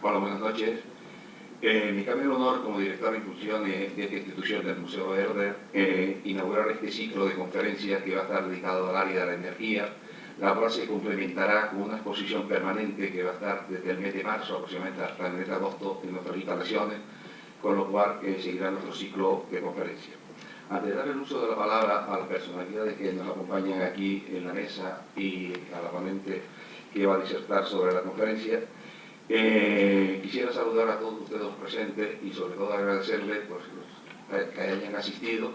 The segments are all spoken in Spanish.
Hola, buenas noches. Me cabe el honor, como director de inclusión de esta institución del Museo Verde, inaugurar este ciclo de conferencias que va a estar dedicado al área de la energía, la cual se complementará con una exposición permanente que va a estar desde el mes de marzo aproximadamente hasta el mes de agosto en nuestras instalaciones, con lo cual seguirá nuestro ciclo de conferencias. Antes de dar el uso de la palabra a las personalidades que nos acompañan aquí en la mesa y a la ponente que va a disertar sobre la conferencia, quisiera saludar a todos ustedes presentes y sobre todo agradecerles que hayan asistido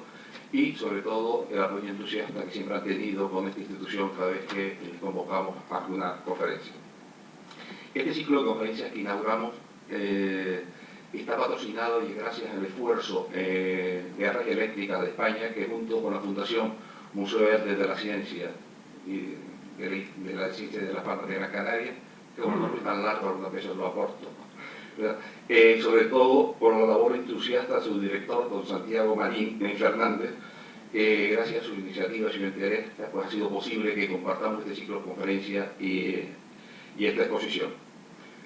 y sobre todo el apoyo entusiasta que siempre han tenido con esta institución cada vez que convocamos a una conferencia. Este ciclo de conferencias que inauguramos está patrocinado y gracias al esfuerzo de Red Eléctrica de España, que junto con la Fundación Museo Verde de la Ciencia y de la Ciencia de las Palmas de Gran Canaria, que como no es tan largo, algunas veces lo aporto, sobre todo por la labor entusiasta de su director, don Santiago Marín Fernández, que gracias a su iniciativa y su interés pues ha sido posible que compartamos este ciclo de conferencias y esta exposición.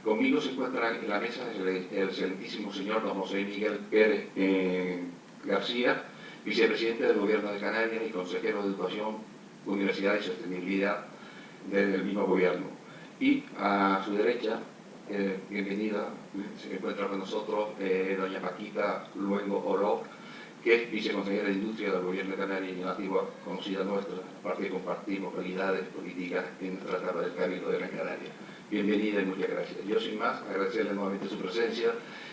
Conmigo se encuentra en la mesa el excelentísimo señor don José Miguel Pérez García, vicepresidente del Gobierno de Canarias y consejero de Educación, Universidad y Sostenibilidad del mismo gobierno. Y a su derecha, bienvenida, se encuentra con nosotros doña Paquita Luengo Oro, que es viceconsejera de Industria del Gobierno de Canarias y una antigua conocida nuestra, aparte que compartimos realidades políticas en nuestra etapa del Cabildo de Gran Canaria. Bienvenida y muchas gracias. Yo, sin más, agradecerle nuevamente su presencia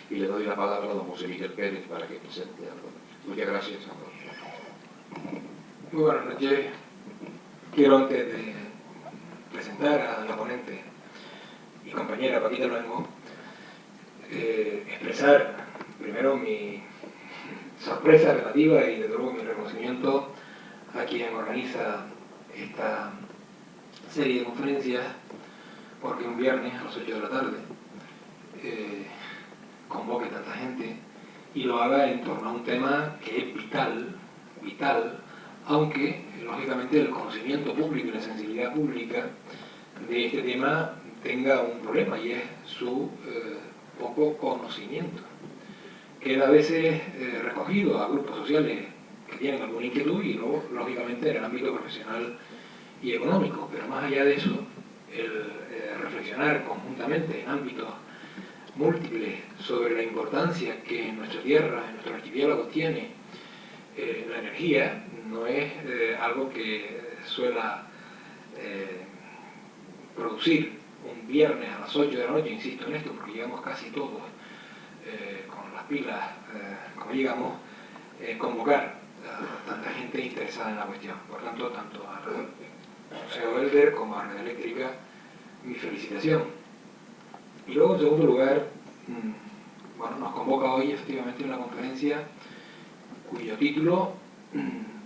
y le doy la palabra a don José Miguel Pérez para que presente algo. Muchas gracias a todos. Muy buenas noches. Quiero, antes de presentar a la ponente y compañera Paquita Luengo, expresar primero mi sorpresa relativa y desde luego mi reconocimiento a quien organiza esta serie de conferencias, porque un viernes a las 8 de la tarde convoque tanta gente y lo haga en torno a un tema que es vital, aunque lógicamente el conocimiento público y la sensibilidad pública de este tema tenga un problema, y es su poco conocimiento. Queda a veces recogido a grupos sociales que tienen alguna inquietud y luego, lógicamente, en el ámbito profesional y económico. Pero más allá de eso, el reflexionar conjuntamente en ámbitos múltiples sobre la importancia que en nuestra tierra, en nuestro archipiélago tiene la energía, no es algo que suela producir un viernes a las 8 de la noche, insisto en esto, porque llegamos casi todos con las pilas, como digamos, convocar a tanta gente interesada en la cuestión. Por tanto, tanto a Museo Verde como a Red Eléctrica, mi felicitación. Y luego, en segundo lugar, bueno, nos convoca hoy efectivamente una conferencia cuyo título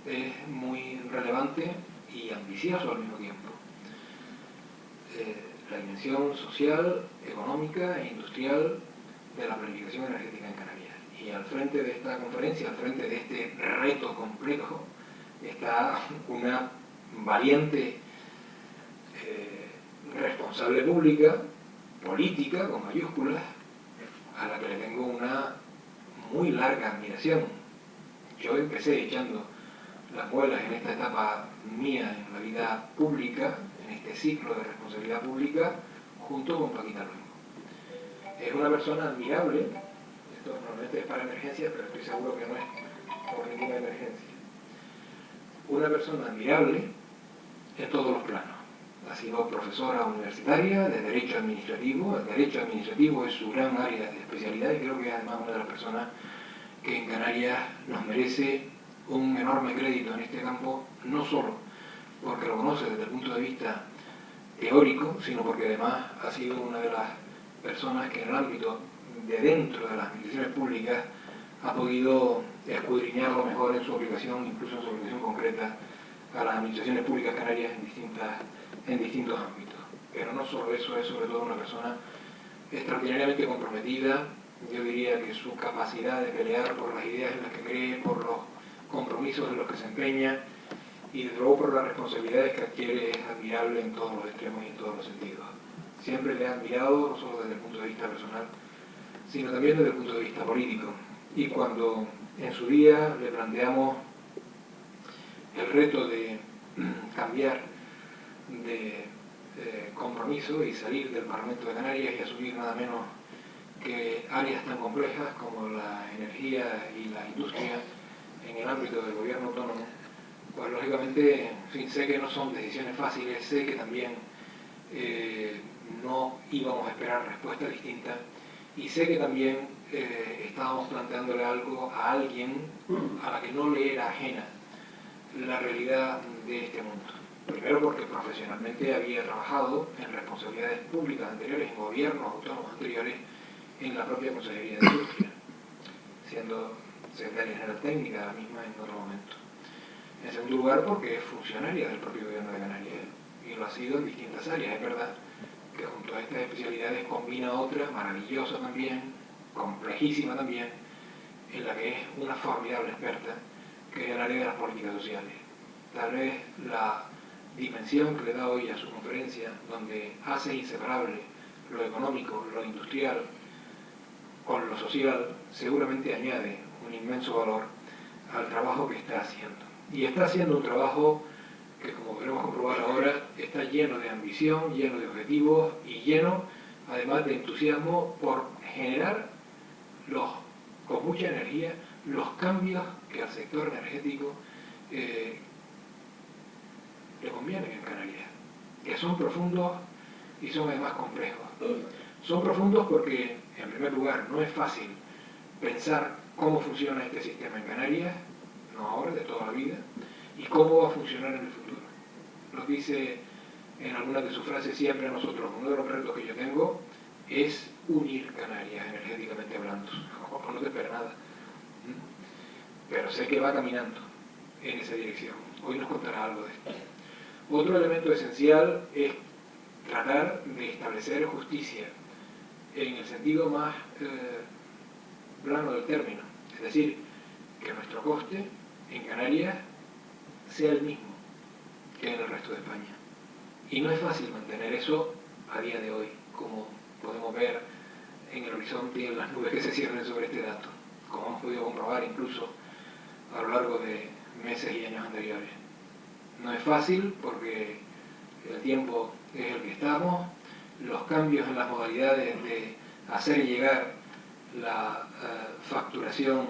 es muy relevante y ambicioso al mismo tiempo. La dimensión social, económica e industrial de la planificación energética en Canarias. Y al frente de esta conferencia, al frente de este reto complejo, está una valiente responsable pública, política, con mayúsculas, a la que le tengo una muy larga admiración. Yo empecé echando las muelas en esta etapa mía en la vida pública, en este ciclo de responsabilidad pública, junto con Paquita Luengo. Es una persona admirable, esto normalmente es para emergencias, pero estoy seguro que no es por ninguna emergencia. Una persona admirable en todos los planos. Ha sido profesora universitaria de Derecho Administrativo. El Derecho Administrativo es su gran área de especialidad y creo que es además una de las personas que en Canarias nos merece un enorme crédito en este campo, no solo porque lo conoce desde el punto de vista teórico, sino porque además ha sido una de las personas que en el ámbito de dentro de las administraciones públicas ha podido escudriñarlo mejor en su aplicación, incluso en su aplicación concreta a las administraciones públicas canarias en distintos ámbitos. Pero no solo eso, es sobre todo una persona extraordinariamente comprometida. Yo diría que su capacidad de pelear por las ideas en las que cree, por los compromisos en los que se empeña y desde luego por las responsabilidades que adquiere es admirable en todos los extremos y en todos los sentidos. siempre le he admirado, no solo desde el punto de vista personal, sino también desde el punto de vista político. Y cuando en su día le planteamos el reto de cambiar de compromiso y salir del Parlamento de Canarias y asumir nada menos que áreas tan complejas como la energía y la industria en el ámbito del gobierno autónomo, pues lógicamente, en fin, sé que no son decisiones fáciles, sé que también no íbamos a esperar respuestas distintas y sé que también estábamos planteándole algo a alguien a la que no le era ajena la realidad de este mundo. Primero porque profesionalmente había trabajado en responsabilidades públicas anteriores, en gobiernos autónomos anteriores, en la propia Consejería de Industria, siendo secretaria general técnica de la misma en otro momento. En segundo lugar porque es funcionaria del propio gobierno de Canarias y lo ha sido en distintas áreas. Es verdad que junto a estas especialidades combina otra maravillosa también, complejísima también, en la que es una formidable experta, que es el área de las políticas sociales. Tal vez la dimensión que le da hoy a su conferencia, donde hace inseparable lo económico, lo industrial, con lo social, seguramente añade un inmenso valor al trabajo que está haciendo. Y está haciendo un trabajo que, como podremos comprobar ahora, está lleno de ambición, lleno de objetivos y lleno, además, de entusiasmo por generar con mucha energía los cambios que al sector energético le convienen en Canarias, que son profundos y son además complejos. Son profundos porque, en primer lugar, no es fácil pensar cómo funciona este sistema en Canarias, no ahora, de toda la vida, y cómo va a funcionar en el futuro. Lo dice en algunas de sus frases siempre a nosotros. Uno de los retos que yo tengo es unir Canarias, energéticamente hablando. No te espera nada. Pero sé que va caminando en esa dirección. Hoy nos contará algo de esto. Otro elemento esencial es tratar de establecer justicia en el sentido más plano del término. Es decir, que nuestro coste en Canarias sea el mismo que en el resto de España. Y no es fácil mantener eso a día de hoy, como podemos ver en el horizonte y en las nubes que se ciernen sobre este dato, como hemos podido comprobar incluso a lo largo de meses y años anteriores. No es fácil porque el tiempo es el que estamos, los cambios en las modalidades de hacer llegar la facturación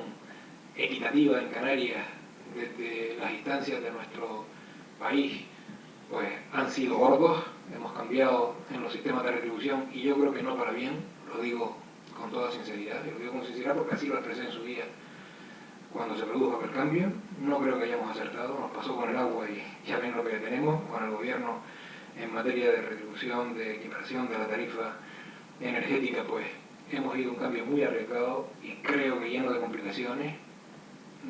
equitativa en Canarias desde las instancias de nuestro país pues han sido gordos. Hemos cambiado en los sistemas de retribución y yo creo que no para bien, lo digo con toda sinceridad, lo digo con sinceridad porque así lo expresé en su día cuando se produjo aquel cambio. No creo que hayamos acertado, nos pasó con el agua y ya ven lo que tenemos con el gobierno en materia de retribución, de equiparación de la tarifa energética. Pues hemos ido a un cambio muy arriesgado y creo que lleno de complicaciones.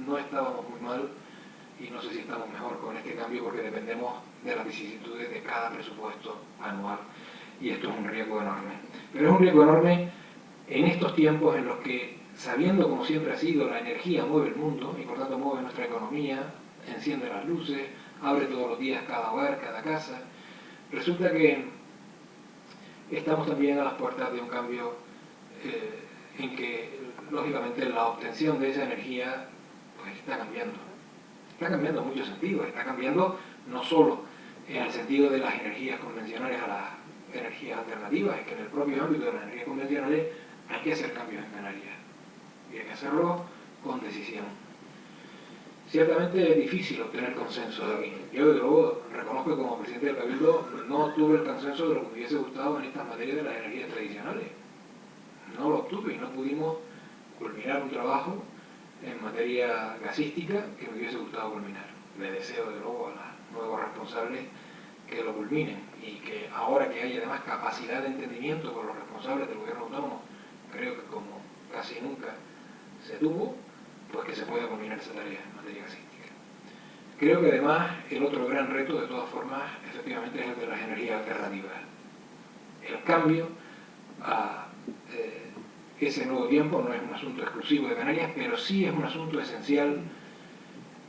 No estábamos muy mal y no sé si estamos mejor con este cambio porque dependemos de las vicisitudes de cada presupuesto anual y esto es un riesgo enorme. Pero es un riesgo enorme en estos tiempos en los que, sabiendo como siempre ha sido, la energía mueve el mundo y por tanto mueve nuestra economía, enciende las luces, abre todos los días cada hogar, cada casa, resulta que estamos también a las puertas de un cambio en que, lógicamente, la obtención de esa energía pues está cambiando. Está cambiando en muchos sentidos, está cambiando no solo en el sentido de las energías convencionales a las energías alternativas, es que en el propio ámbito de las energías convencionales hay que hacer cambios en Canarias y hay que hacerlo con decisión. Ciertamente es difícil obtener consenso de aquí. Yo, desde luego, reconozco que como presidente del Cabildo no obtuve el consenso de lo que me hubiese gustado en estas materias de las energías tradicionales. No lo obtuve y no pudimos culminar un trabajo en materia gasística que me hubiese gustado culminar. Le deseo, de luego, a los nuevos responsables que lo culminen y que ahora que hay además capacidad de entendimiento con los responsables del gobierno autónomo, creo que como casi nunca se tuvo, pues que se pueda culminar esa tarea en materia gasística. Creo que además el otro gran reto, de todas formas, efectivamente es el de las energías alternativas. El cambio a ese nuevo tiempo no es un asunto exclusivo de Canarias, pero sí es un asunto esencial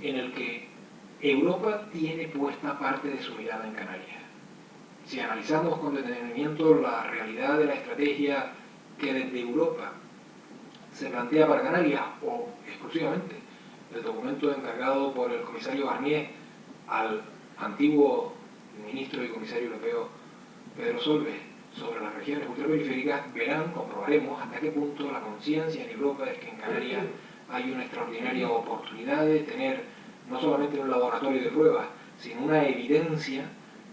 en el que Europa tiene puesta parte de su mirada en Canarias. Si analizamos con detenimiento la realidad de la estrategia que desde Europa se plantea para Canarias, o exclusivamente el documento encargado por el comisario Barnier al antiguo ministro y comisario europeo Pedro Solbes sobre las regiones ultraperiféricas, verán, comprobaremos hasta qué punto la conciencia en Europa es que en Canarias hay una extraordinaria oportunidad de tener no solamente un laboratorio de pruebas, sino una evidencia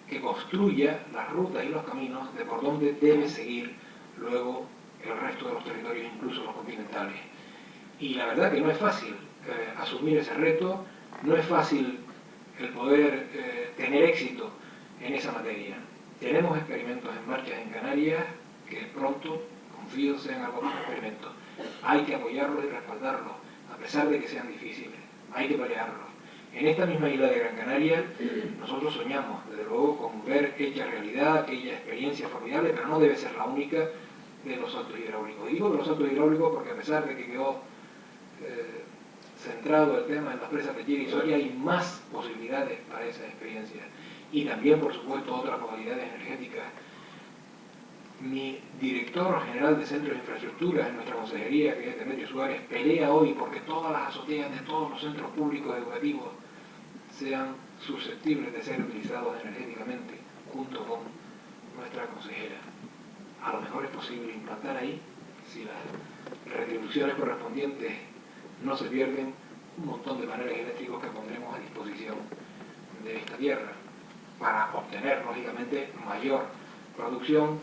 que construya las rutas y los caminos de por dónde debe seguir luego el resto de los territorios, incluso los continentales. Y la verdad que no es fácil asumir ese reto, no es fácil el poder tener éxito en esa materia. Tenemos experimentos en marcha en Canarias que pronto, confío, sean algo más experimentos. Hay que apoyarlos y respaldarlos, a pesar de que sean difíciles. Hay que pelearlos. En esta misma isla de Gran Canaria, nosotros soñamos, desde luego, con ver hecha realidad aquella experiencia formidable, pero no debe ser la única, de los saltos hidráulicos. Digo de los saltos hidráulicos porque a pesar de que quedó centrado el tema en las presas de Chira y Soria, hay más posibilidades para esa experiencia. Y también, por supuesto, otras modalidades energéticas. Mi director general de Centros de Infraestructuras en nuestra consejería, que es Demetrio Suárez, pelea hoy porque todas las azoteas de todos los centros públicos educativos sean susceptibles de ser utilizados energéticamente, junto con nuestra consejera. A lo mejor es posible implantar ahí, si las retribuciones correspondientes no se pierden, un montón de paneles eléctricos que pondremos a disposición de esta tierra para obtener, lógicamente, mayor producción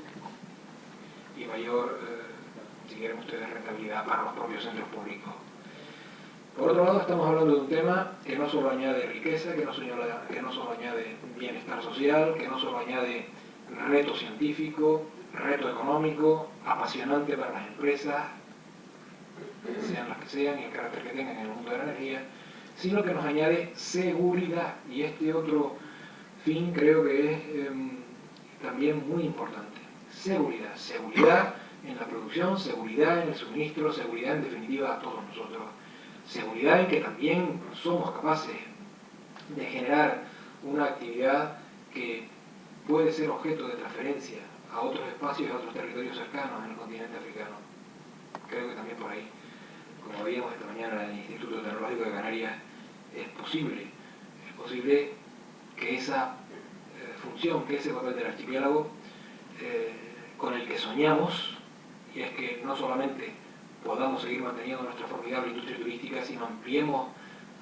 y mayor, si quieren ustedes, rentabilidad para los propios centros públicos. Por otro lado, estamos hablando de un tema que no solo añade riqueza, que no solo añade bienestar social, que no solo añade reto científico, reto económico, apasionante para las empresas, sean las que sean y el carácter que tengan en el mundo de la energía, sino que nos añade seguridad. Y este otro fin creo que es también muy importante. Seguridad. Seguridad en la producción, seguridad en el suministro, seguridad en definitiva a todos nosotros. Seguridad en que también somos capaces de generar una actividad que puede ser objeto de transferencia a otros espacios, a otros territorios cercanos en el continente africano. Creo que también por ahí, como veíamos esta mañana en el Instituto Tecnológico de Canarias, es posible que esa función, que ese papel del archipiélago, con el que soñamos, y es que no solamente podamos seguir manteniendo nuestra formidable industria turística, sino ampliemos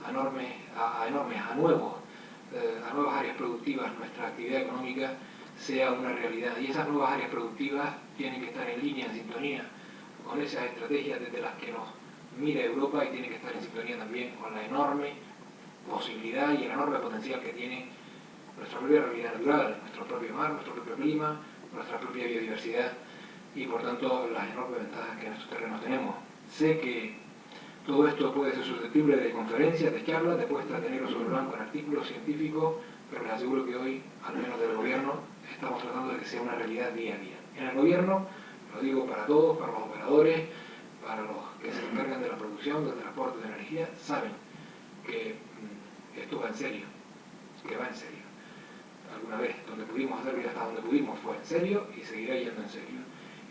a nuevas áreas productivas nuestra actividad económica, sea una realidad. Y esas nuevas áreas productivas tienen que estar en línea, en sintonía con esas estrategias desde las que nos mira Europa, y tienen que estar en sintonía también con la enorme posibilidad y el enorme potencial que tiene nuestra propia realidad natural, nuestro propio mar, nuestro propio clima, nuestra propia biodiversidad y por tanto las enormes ventajas que en estos terrenos tenemos. Sé que todo esto puede ser susceptible de conferencias, de charlas, de puestas de negro sobre blanco en artículos científicos, pero les aseguro que hoy, al menos del gobierno, estamos tratando de que sea una realidad día a día. En el gobierno, lo digo para todos, para los operadores, para los que se encargan de la producción, del transporte de energía, saben que esto va en serio, que va en serio. Alguna vez donde pudimos hacerlo y hasta donde pudimos fue en serio y seguirá yendo en serio.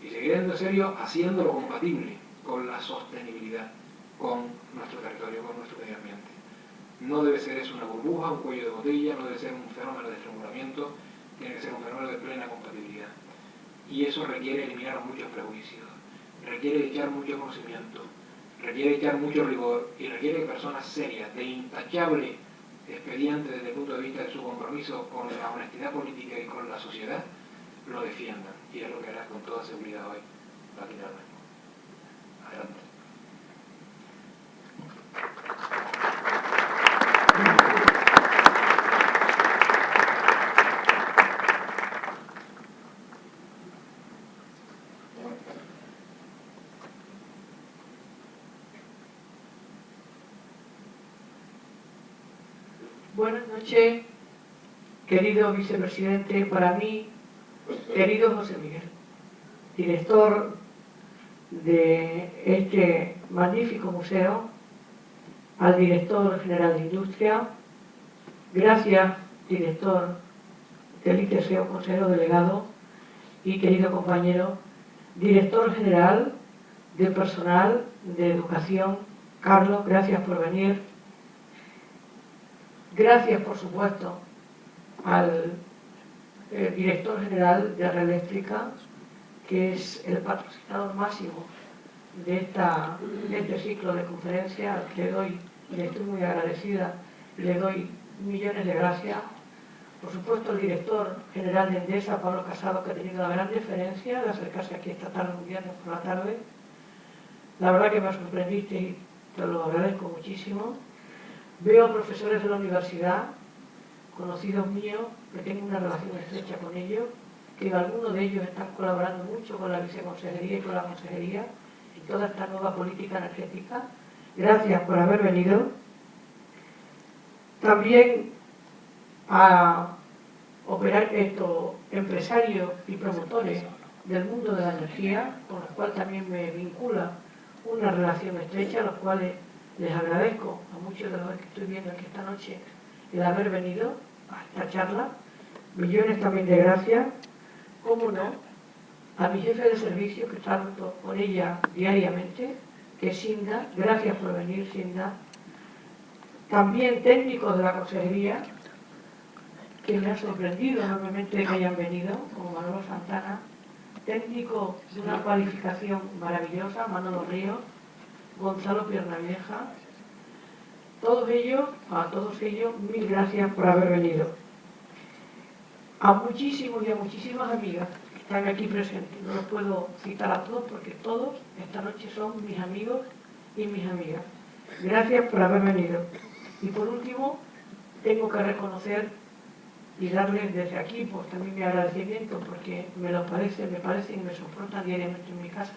Y seguirá yendo en serio haciéndolo compatible con la sostenibilidad, con nuestro territorio, con nuestro medio ambiente. No debe ser eso una burbuja, un cuello de botella, no debe ser un fenómeno de estrangulamiento, tiene que ser un fenómeno de plena compatibilidad. Y eso requiere eliminar muchos prejuicios, requiere echar mucho conocimiento, requiere echar mucho rigor y requiere que personas serias, de intachable expediente desde el punto de vista de su compromiso con la honestidad política y con la sociedad, lo defiendan. Y es lo que hará con toda seguridad hoy la Quinta Blanco. Adelante. Buenas noches, querido vicepresidente, para mí, querido José Miguel, director de este magnífico museo, al director general de Industria, gracias, director del ITSEO, consejero delegado y querido compañero, director general de personal de educación, Carlos, gracias por venir. Gracias, por supuesto, al director general de Red Eléctrica, que es el patrocinador máximo de este ciclo de conferencias, al que le estoy muy agradecida y le doy millones de gracias. Por supuesto, el director general de Endesa, Pablo Casado, que ha tenido la gran deferencia de acercarse aquí esta tarde, un viernes por la tarde. La verdad que me sorprendiste y te lo agradezco muchísimo. Veo profesores de la universidad, conocidos míos, que tengo una relación estrecha con ellos, que algunos de ellos están colaborando mucho con la viceconsejería y con la consejería en toda esta nueva política energética. Gracias por haber venido. También a empresarios y promotores del mundo de la energía, con los cuales también me vincula una relación estrecha, a los cuales les agradezco a muchos de los que estoy viendo aquí esta noche el haber venido a esta charla. Millones también de gracias, cómo no, a mi jefe de servicio, que trato con ella diariamente, que es Sinda. Gracias por venir, Sinda. También técnicos de la consejería, que me ha sorprendido enormemente que hayan venido, como Manolo Santana, técnico de una cualificación maravillosa, Manolo Ríos, Gonzalo Piernavieja. A todos ellos, mil gracias por haber venido. A muchísimos y a muchísimas amigas que están aquí presentes, no los puedo citar a todos porque todos esta noche son mis amigos y mis amigas. Gracias por haber venido. Y por último, tengo que reconocer y darles desde aquí pues también mi agradecimiento, porque me parecen y me soportan diariamente en mi casa,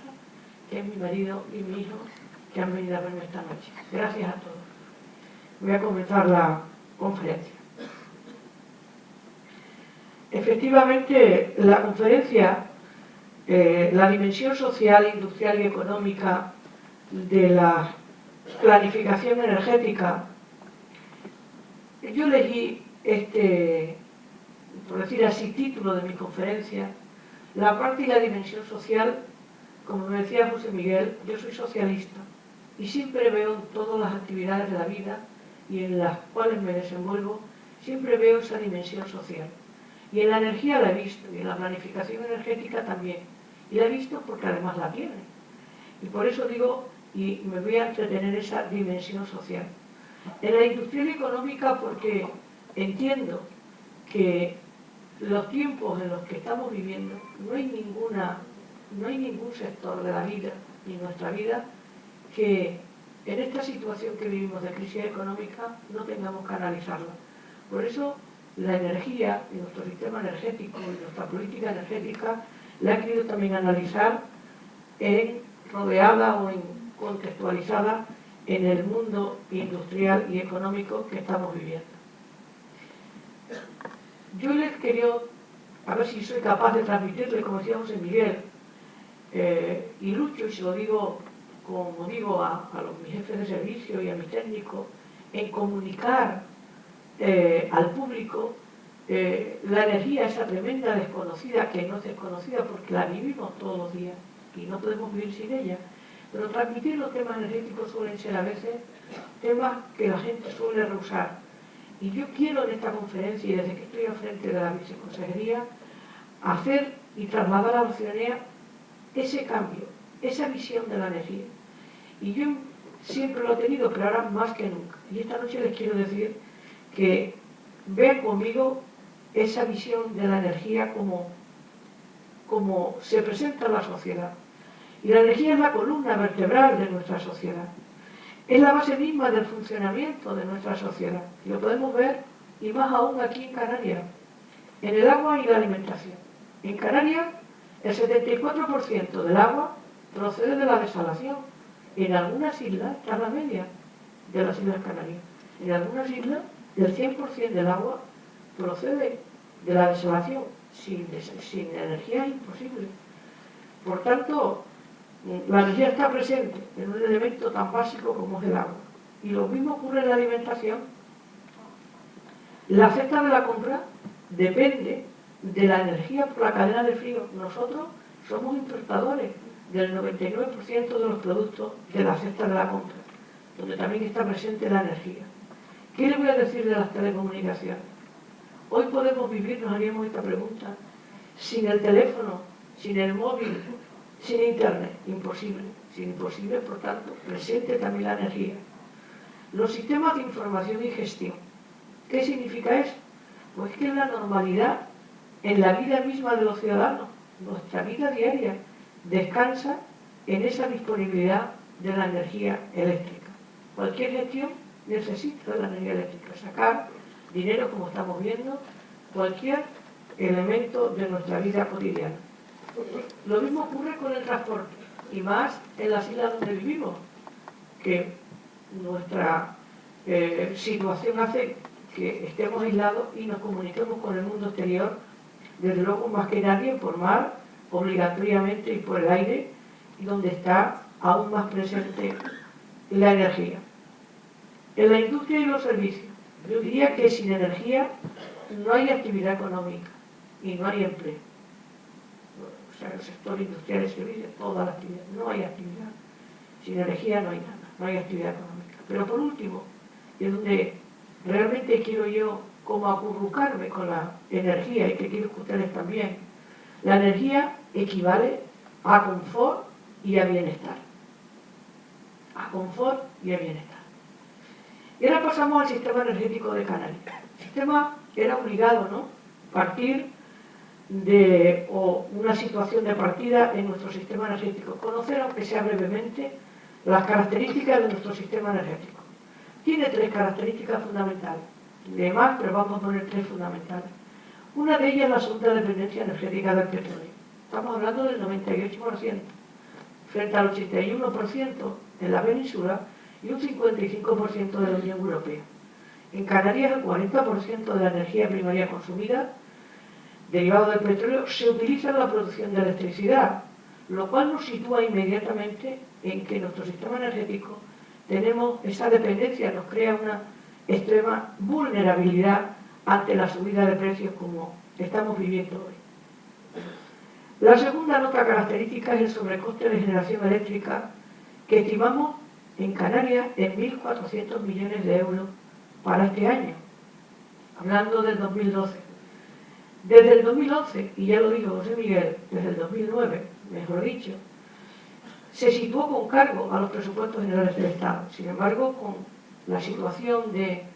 que es mi marido y mi hijo, que han venido a verme esta noche. Gracias a todos. Voy a comenzar la conferencia. Efectivamente, la conferencia, la dimensión social, industrial y económica de la planificación energética, yo elegí por decir así, título de mi conferencia, la parte y la dimensión social. Como me decía José Miguel, yo soy socialista y siempre veo en todas las actividades de la vida y en las cuales me desenvuelvo, siempre veo esa dimensión social. Y en la energía la he visto, y en la planificación energética también. Y la he visto porque además la tiene. Y por eso digo, y me voy a entretener esa dimensión social. En la industrial y económica porque entiendo que los tiempos en los que estamos viviendo, no hay ningún sector de la vida, ni nuestra vida, que en esta situación que vivimos de crisis económica no tengamos que analizarla. Por eso la energía y nuestro sistema energético y nuestra política energética la he querido también analizar rodeada o contextualizada en el mundo industrial y económico que estamos viviendo. Yo les quería, a ver si soy capaz de transmitirle, como decía José Miguel, y lucho, y se lo digo, como digo a mis jefes de servicio y a mis técnicos, en comunicar al público la energía, esa tremenda desconocida, que no es desconocida porque la vivimos todos los días y no podemos vivir sin ella, pero transmitir los temas energéticos suelen ser a veces temas que la gente suele rehusar. Y yo quiero en esta conferencia, y desde que estoy al frente de la viceconsejería, hacer y trasladar a la ciudadanía ese cambio, esa visión de la energía. Y yo siempre lo he tenido, pero ahora más que nunca. Y esta noche les quiero decir que vean conmigo esa visión de la energía como se presenta en la sociedad. Y la energía es la columna vertebral de nuestra sociedad. Es la base misma del funcionamiento de nuestra sociedad. Y lo podemos ver, y más aún aquí en Canarias, en el agua y la alimentación. En Canarias, el 74% del agua procede de la desalación. En algunas islas está la media de las Islas Canarias. En algunas islas, el 100% del agua procede de la desalación. Sin energía es imposible. Por tanto, la energía está presente en un elemento tan básico como es el agua. Y lo mismo ocurre en la alimentación. La cesta de la compra depende de la energía por la cadena de frío. Nosotros somos importadores del 99% de los productos de la cesta de la compra, donde también está presente la energía. ¿Qué le voy a decir de las telecomunicaciones? Hoy podemos vivir, nos haríamos esta pregunta, sin el teléfono, sin el móvil, sin internet. Imposible. Sin imposible, por tanto, presente también la energía. Los sistemas de información y gestión. ¿Qué significa eso? Pues que es la normalidad en la vida misma de los ciudadanos. Nuestra vida diaria descansa en esa disponibilidad de la energía eléctrica. Cualquier gestión necesita de la energía eléctrica. Sacar dinero, como estamos viendo, cualquier elemento de nuestra vida cotidiana. Lo mismo ocurre con el transporte, y más en las islas donde vivimos, que nuestra situación hace que estemos aislados y nos comuniquemos con el mundo exterior, desde luego más que nadie, por mar, obligatoriamente, y por el aire, donde está aún más presente la energía. En la industria y los servicios, yo diría que sin energía no hay actividad económica y no hay empleo. O sea, el sector industrial y servicios, toda la actividad, no hay actividad. Sin energía no hay nada, no hay actividad económica. Pero por último, y es donde realmente quiero yo como acurrucarme con la energía, y que quiero que ustedes también, la energía equivale a confort y a bienestar. A confort y a bienestar. Y ahora pasamos al sistema energético de Canarias. El sistema era obligado, ¿no?, partir de una situación de partida en nuestro sistema energético. Conocer, aunque sea brevemente, las características de nuestro sistema energético. Tiene tres características fundamentales. De más, pero vamos a poner tres fundamentales. Una de ellas es la absoluta dependencia energética del petróleo. Estamos hablando del 98%, frente al 81% en la península y un 55% de la Unión Europea. En Canarias, el 40% de la energía primaria consumida, derivado del petróleo, se utiliza en la producción de electricidad, lo cual nos sitúa inmediatamente en que nuestro sistema energético tenemos esa dependencia, nos crea una extrema vulnerabilidad ante la subida de precios como estamos viviendo hoy. La segunda nota característica es el sobrecoste de generación eléctrica, que estimamos en Canarias en 1.400 millones de euros para este año, hablando del 2012. Desde el 2011, y ya lo dijo José Miguel, desde el 2009, mejor dicho, se situó con cargo a los presupuestos generales del Estado. Sin embargo, con la situación de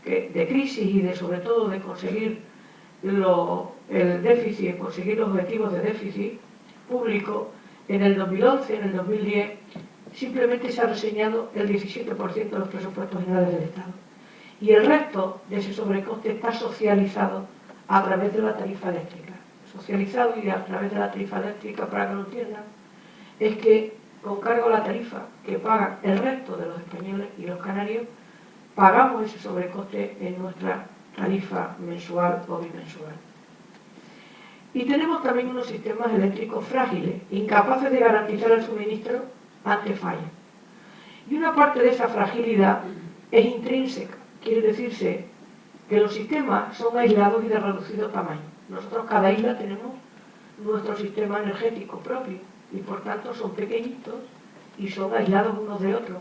crisis y sobre todo de conseguir el déficit, conseguir los objetivos de déficit público, en el 2011, en el 2010, simplemente se ha reseñado el 17% de los presupuestos generales del Estado. Y el resto de ese sobrecoste está socializado a través de la tarifa eléctrica. Socializado y a través de la tarifa eléctrica, para que lo entiendan, es que con cargo a la tarifa que pagan el resto de los españoles y los canarios, pagamos ese sobrecoste en nuestra tarifa mensual o bimensual. Y tenemos también unos sistemas eléctricos frágiles, incapaces de garantizar el suministro ante fallas. Y una parte de esa fragilidad es intrínseca, quiere decirse que los sistemas son aislados y de reducido tamaño. Nosotros, cada isla, tenemos nuestro sistema energético propio y por tanto son pequeñitos y son aislados unos de otros,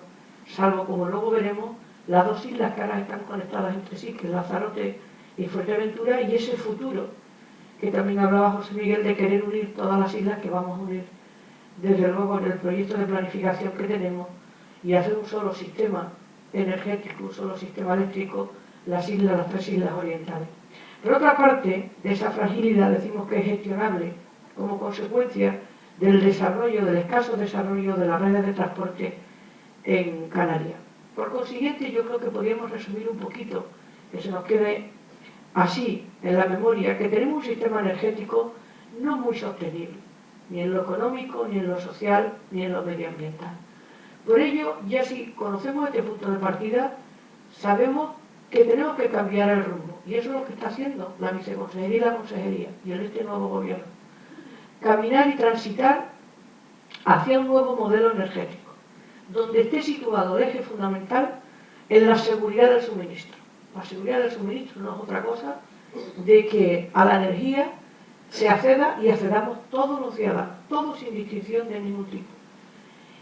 salvo, como luego veremos, las dos islas que ahora están conectadas entre sí, que es Lanzarote y Fuerteventura, y ese futuro que también hablaba José Miguel de querer unir todas las islas, que vamos a unir desde luego en el proyecto de planificación que tenemos, y hacer un solo sistema energético, un solo sistema eléctrico, las tres islas orientales. Por otra parte, de esa fragilidad decimos que es gestionable como consecuencia del desarrollo, del escaso desarrollo de las redes de transporte en Canarias. Por consiguiente, yo creo que podríamos resumir un poquito, que se nos quede así en la memoria, que tenemos un sistema energético no muy sostenible, ni en lo económico, ni en lo social, ni en lo medioambiental. Por ello, ya si conocemos este punto de partida, sabemos que tenemos que cambiar el rumbo, y eso es lo que está haciendo la viceconsejería y la consejería, y en este nuevo gobierno. Caminar y transitar hacia un nuevo modelo energético, donde esté situado el eje fundamental en la seguridad del suministro. La seguridad del suministro no es otra cosa de que a la energía se acceda y accedamos todos los ciudadanos, todos sin distinción de ningún tipo.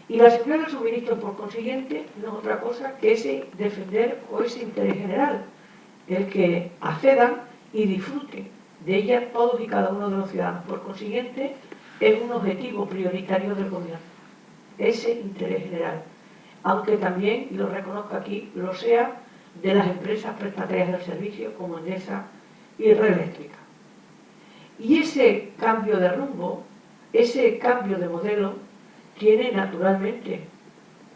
Y la seguridad del suministro, por consiguiente, no es otra cosa que ese defender o ese interés general, el que accedan y disfruten de ella todos y cada uno de los ciudadanos. Por consiguiente, es un objetivo prioritario del gobierno, ese interés general. Aunque también, y lo reconozco aquí, lo sea de las empresas prestatarias del servicio como Endesa y Red Eléctrica. Y ese cambio de rumbo, ese cambio de modelo, tiene naturalmente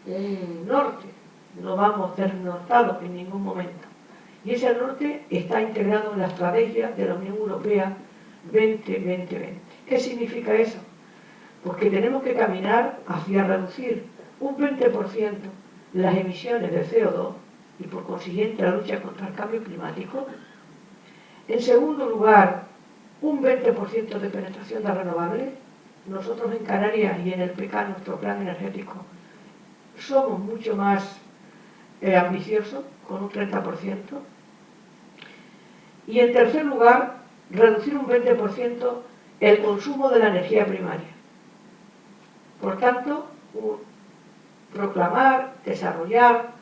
un norte. No vamos desnortados en ningún momento. Y ese norte está integrado en la estrategia de la Unión Europea 2020-2020. ¿Qué significa eso? Pues que tenemos que caminar hacia reducir un 20% las emisiones de CO2 y por consiguiente la lucha contra el cambio climático. En segundo lugar, un 20% de penetración de renovables. Nosotros en Canarias y en el PK, nuestro plan energético, somos mucho más ambiciosos, con un 30%. Y en tercer lugar, reducir un 20% el consumo de la energía primaria. Por tanto, proclamar, desarrollar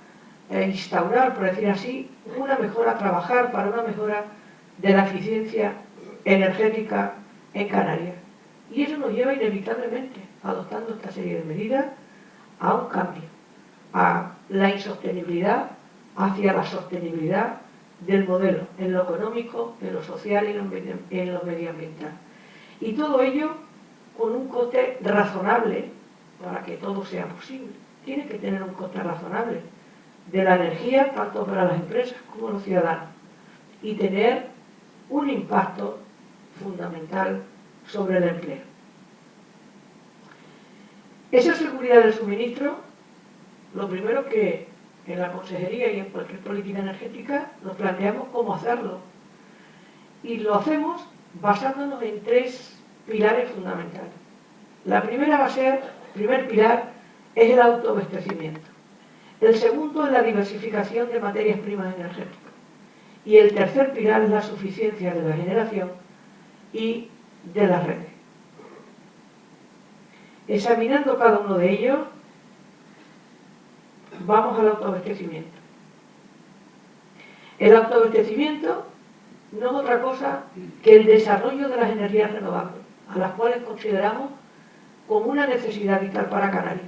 e instaurar, por decir así, una mejora, trabajar para una mejora de la eficiencia energética en Canarias. Y eso nos lleva inevitablemente, adoptando esta serie de medidas, a un cambio, a la insostenibilidad hacia la sostenibilidad del modelo, en lo económico, en lo social y en lo medioambiental. Y todo ello con un coste razonable para que todo sea posible. Tiene que tener un coste razonable de la energía, tanto para las empresas como los ciudadanos, y tener un impacto fundamental sobre el empleo. Esa seguridad del suministro, lo primero que en la consejería y en cualquier política energética nos planteamos cómo hacerlo. Y lo hacemos basándonos en tres pilares fundamentales. La primera va a ser, el primer pilar es el autoabastecimiento. El segundo es la diversificación de materias primas energéticas. Y el tercer pilar es la suficiencia de la generación y de las redes. Examinando cada uno de ellos, vamos al autoabastecimiento. El autoabastecimiento no es otra cosa que el desarrollo de las energías renovables, a las cuales consideramos como una necesidad vital para Canarias.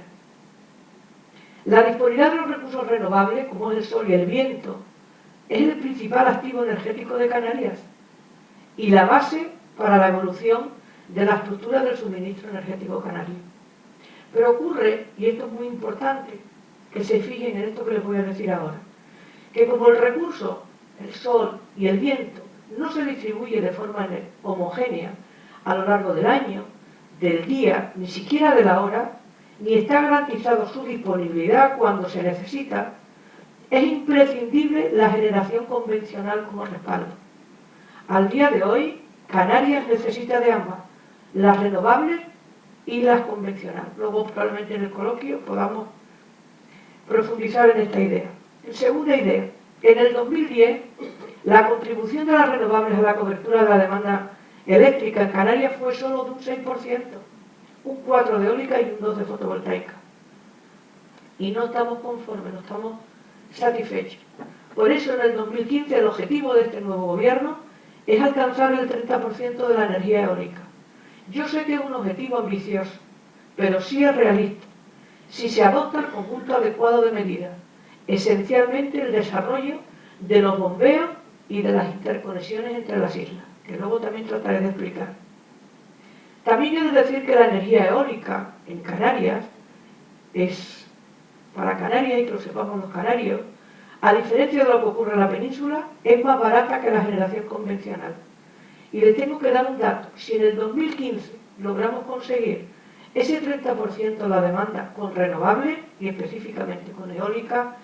La disponibilidad de los recursos renovables, como es el sol y el viento, es el principal activo energético de Canarias y la base para la evolución de la estructura del suministro energético canario. Pero ocurre, y esto es muy importante, que se fijen en esto que les voy a decir ahora, que como el recurso, el sol y el viento, no se distribuye de forma homogénea a lo largo del año, del día, ni siquiera de la hora, ni está garantizado su disponibilidad cuando se necesita, es imprescindible la generación convencional como respaldo. Al día de hoy, Canarias necesita de ambas, las renovables y las convencionales. Luego, probablemente en el coloquio podamos profundizar en esta idea. Segunda idea, en el 2010, la contribución de las renovables a la cobertura de la demanda eléctrica en Canarias fue solo de un 6%, un 4% de eólica y un 2% de fotovoltaica. Y no estamos conformes, no estamos satisfechos. Por eso en el 2015 el objetivo de este nuevo gobierno es alcanzar el 30% de la energía eólica. Yo sé que es un objetivo ambicioso, pero sí es realista, si se adopta el conjunto adecuado de medidas, esencialmente el desarrollo de los bombeos y de las interconexiones entre las islas, que luego también trataré de explicar. También he de decir que la energía eólica en Canarias es, para Canarias, y que lo sepamos los canarios, a diferencia de lo que ocurre en la península, es más barata que la generación convencional. Y les tengo que dar un dato. Si en el 2015 logramos conseguir ese 30% de la demanda con renovables, y específicamente con eólica,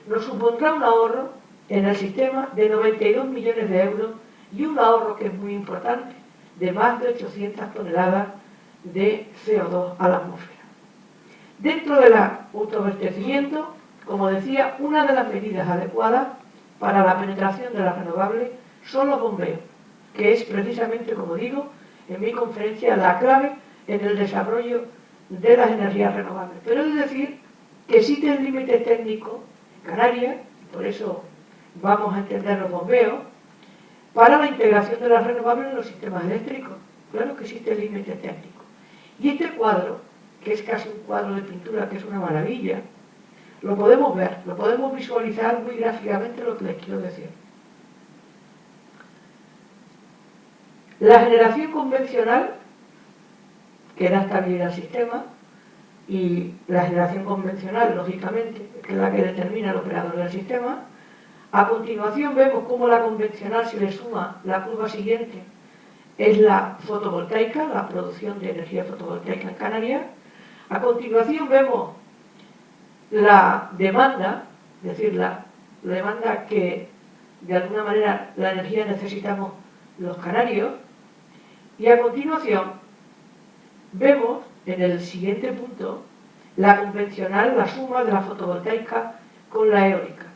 nos supondrá un ahorro en el sistema de 92 millones de euros y un ahorro que es muy importante, de más de 800 toneladas de CO2 a la atmósfera. Dentro del autoabastecimiento, como decía, una de las medidas adecuadas para la penetración de las renovables son los bombeos. que es precisamente, como digo, en mi conferencia, la clave en el desarrollo de las energías renovables. Pero es decir, que existen límites técnicos en Canarias, por eso vamos a entender los bombeos, para la integración de las renovables en los sistemas eléctricos. Claro que existen límites técnicos. Y este cuadro, que es casi un cuadro de pintura, que es una maravilla, lo podemos ver, lo podemos visualizar muy gráficamente lo que les quiero decir. La generación convencional, que da estabilidad al sistema, y la generación convencional, lógicamente, que es la que determina el operador del sistema. A continuación vemos cómo la convencional, si le suma la curva siguiente, es la fotovoltaica, la producción de energía fotovoltaica en Canarias. A continuación vemos la demanda, es decir, la demanda que de alguna manera la energía necesitamos los canarios. Y a continuación vemos en el siguiente punto la convencional, la suma de la fotovoltaica con la eólica.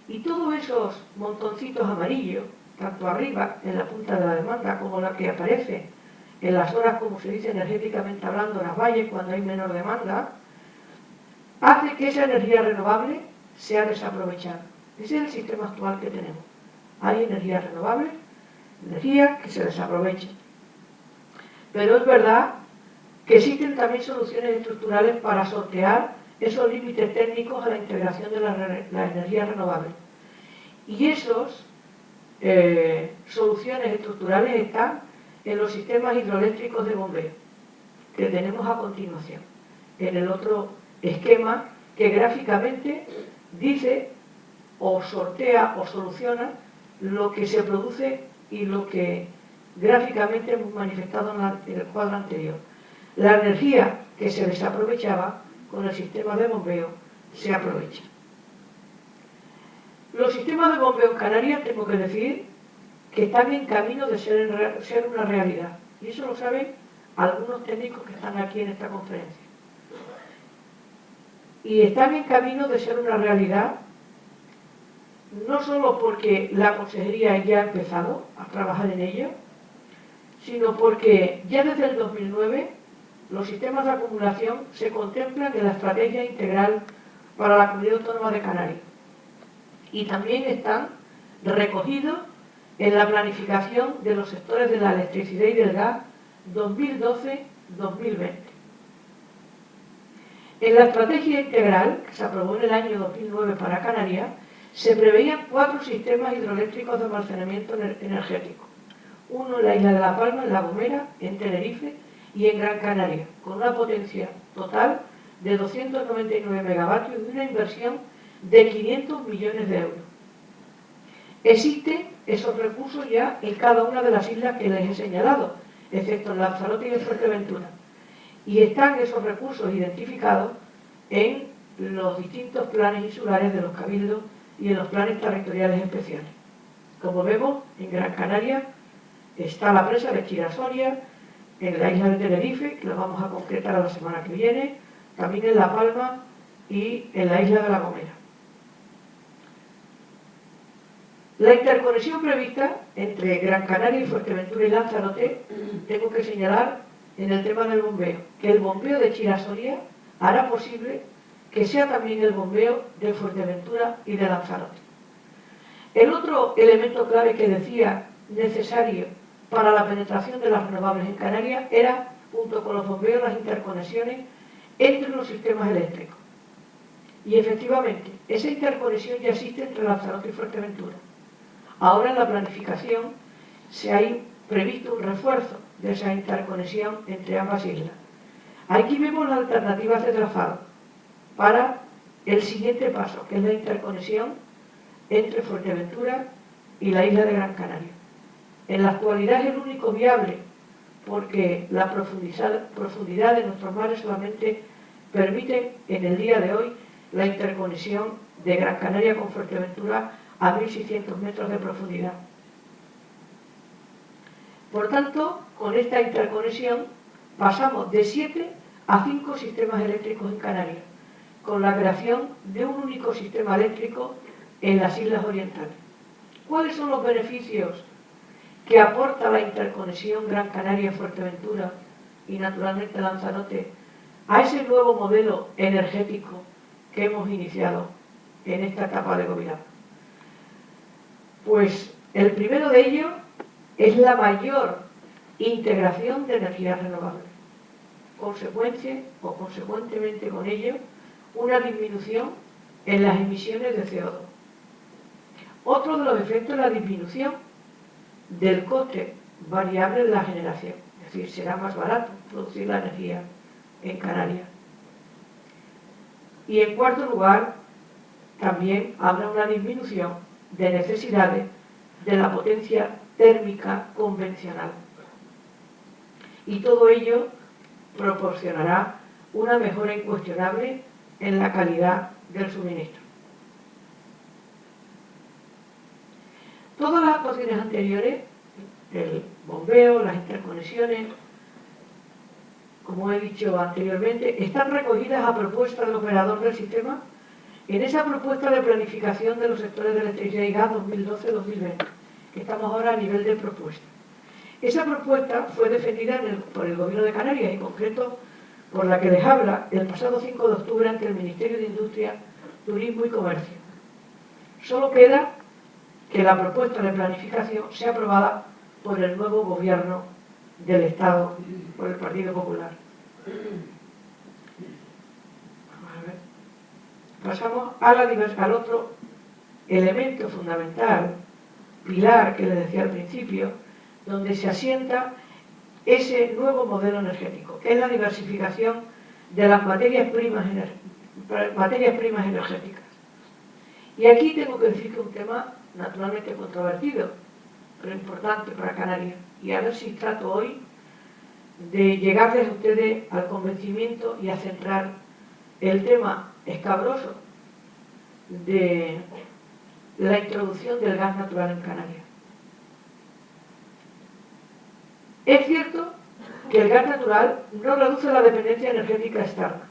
Y todos esos montoncitos amarillos, tanto arriba en la punta de la demanda como la que aparece en las horas, como se dice energéticamente hablando, las valles, cuando hay menor demanda, hace que esa energía renovable sea desaprovechada. Ese es el sistema actual que tenemos. Hay energía renovable, energía que se desaprovecha. Pero es verdad que existen también soluciones estructurales para sortear esos límites técnicos a la integración de la energía renovable. Y esas soluciones estructurales están en los sistemas hidroeléctricos de bombeo, que tenemos a continuación, en el otro esquema que gráficamente dice o sortea o soluciona lo que se produce y lo que gráficamente hemos manifestado en el cuadro anterior. La energía que se desaprovechaba con el sistema de bombeo se aprovecha. Los sistemas de bombeo en Canarias, tengo que decir, que están en camino de ser una realidad. Y eso lo saben algunos técnicos que están aquí en esta conferencia. Y están en camino de ser una realidad, no solo porque la consejería ya ha empezado a trabajar en ello, sino porque ya desde el 2009 los sistemas de acumulación se contemplan en la estrategia integral para la Comunidad Autónoma de Canarias y también están recogidos en la planificación de los sectores de la electricidad y del gas 2012-2020. En la estrategia integral, que se aprobó en el año 2009 para Canarias, se preveían 4 sistemas hidroeléctricos de almacenamiento energético. Uno en la isla de La Palma, en La Gomera, en Tenerife y en Gran Canaria, con una potencia total de 299 megavatios y una inversión de 500 millones de euros. Existen esos recursos ya en cada una de las islas que les he señalado, excepto en Lanzarote y en Fuerteventura. Y están esos recursos identificados en los distintos planes insulares de los cabildos y en los planes territoriales especiales. Como vemos, en Gran Canaria está la presa de Chirasoria, en la isla de Tenerife, que lo vamos a concretar la semana que viene, también en La Palma y en la isla de La Gomera. La interconexión prevista entre Gran Canaria y Fuerteventura y Lanzarote, tengo que señalar en el tema del bombeo, que el bombeo de Chirasoria hará posible que sea también el bombeo de Fuerteventura y de Lanzarote. El otro elemento clave que decía necesario para la penetración de las renovables en Canarias era, junto con los bombeos, las interconexiones entre los sistemas eléctricos. Y efectivamente, esa interconexión ya existe entre Lanzarote y Fuerteventura. Ahora en la planificación se ha previsto un refuerzo de esa interconexión entre ambas islas. Aquí vemos las alternativas de trazado para el siguiente paso, que es la interconexión entre Fuerteventura y la isla de Gran Canaria. En la actualidad es el único viable porque la profundidad de nuestros mares solamente permite en el día de hoy la interconexión de Gran Canaria con Fuerteventura a 1.600 metros de profundidad. Por tanto, con esta interconexión pasamos de 7 a 5 sistemas eléctricos en Canarias, con la creación de un único sistema eléctrico en las islas orientales. ¿Cuáles son los beneficios que aporta la interconexión Gran Canaria-Fuerteventura y naturalmente Lanzarote a ese nuevo modelo energético que hemos iniciado en esta etapa de gobierno? Pues el primero de ellos es la mayor integración de energías renovables. Consecuentemente con ello, una disminución en las emisiones de CO2. Otro de los efectos es la disminución del coste variable de la generación. Es decir, será más barato producir la energía en Canarias. Y en cuarto lugar, también habrá una disminución de necesidades de la potencia térmica convencional. Y todo ello proporcionará una mejora incuestionable en la calidad del suministro. Todas las actuaciones anteriores, el bombeo, las interconexiones, como he dicho anteriormente, están recogidas a propuesta del operador del sistema en esa propuesta de planificación de los sectores de electricidad y gas 2012-2020, que estamos ahora a nivel de propuesta. Esa propuesta fue defendida por el Gobierno de Canarias, en concreto por la que les habla, el pasado 5 de octubre ante el Ministerio de Industria, Turismo y Comercio. Solo queda que la propuesta de planificación sea aprobada por el nuevo Gobierno del Estado, por el Partido Popular. Pasamos al otro elemento fundamental, pilar que les decía al principio, donde se asienta ese nuevo modelo energético, que es la diversificación de las materias primas energéticas. Y aquí tengo que decir que es un tema naturalmente controvertido, pero importante para Canarias. Y a ver si trato hoy de llegarles a ustedes al convencimiento y a centrar el tema escabroso de la introducción del gas natural en Canarias. Es cierto que el gas natural no reduce la dependencia energética externa,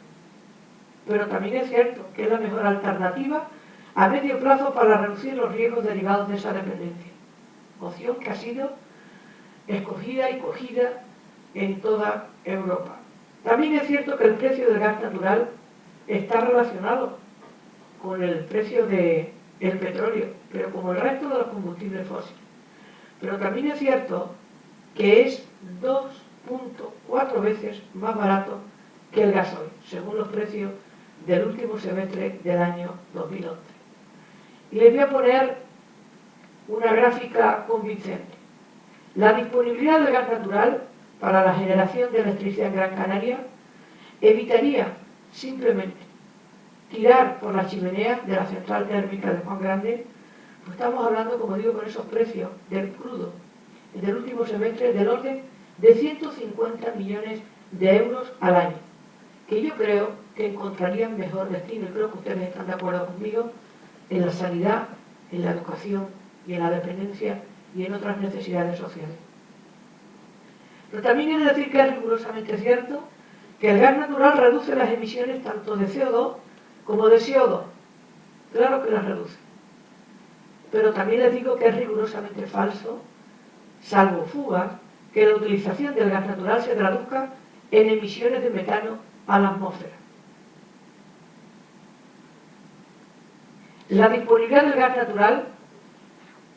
pero también es cierto que es la mejor alternativa a medio plazo para reducir los riesgos derivados de esa dependencia, opción que ha sido escogida y cogida en toda Europa. También es cierto que el precio del gas natural está relacionado con el precio del petróleo, pero como el resto de los combustibles fósiles. Pero también es cierto que es 2.4 veces más barato que el gasoil, según los precios del último semestre del año 2011. Y les voy a poner una gráfica convincente. La disponibilidad del gas natural para la generación de electricidad en Gran Canaria evitaría simplemente tirar por las chimeneas de la central térmica de Juan Grande. Pues estamos hablando, como digo, con esos precios del crudo del último semestre del orden de 150 millones de euros al año, que yo creo que encontrarían mejor destino, y creo que ustedes están de acuerdo conmigo, en la sanidad, en la educación y en la dependencia y en otras necesidades sociales. Pero también he de decir que es rigurosamente cierto que el gas natural reduce las emisiones tanto de CO2 como de CO2. Claro que las reduce. Pero también les digo que es rigurosamente falso, salvo fugas, que la utilización del gas natural se traduzca en emisiones de metano a la atmósfera. La disponibilidad del gas natural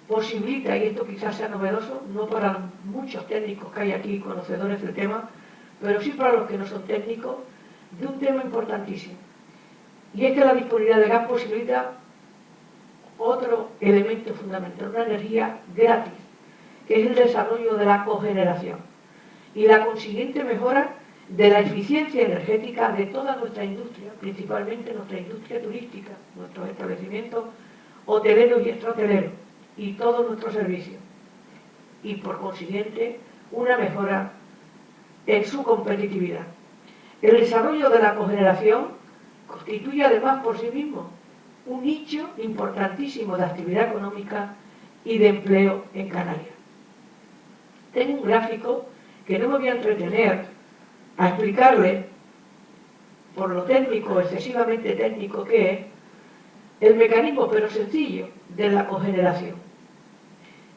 posibilita, y esto quizás sea novedoso, no para muchos técnicos que hay aquí conocedores del tema, pero sí para los que no son técnicos, de un tema importantísimo. Y es que la disponibilidad de gas posibilita otro elemento fundamental, una energía gratis, que es el desarrollo de la cogeneración y la consiguiente mejora de la eficiencia energética de toda nuestra industria, principalmente nuestra industria turística, nuestros establecimientos hoteleros y extrahoteleros y todos nuestros servicios. Y por consiguiente, una mejora en su competitividad. El desarrollo de la cogeneración constituye además por sí mismo un nicho importantísimo de actividad económica y de empleo en Canarias. Tengo un gráfico que no me voy a entretener a explicarle, por lo técnico, excesivamente técnico que es, el mecanismo, pero sencillo, de la cogeneración.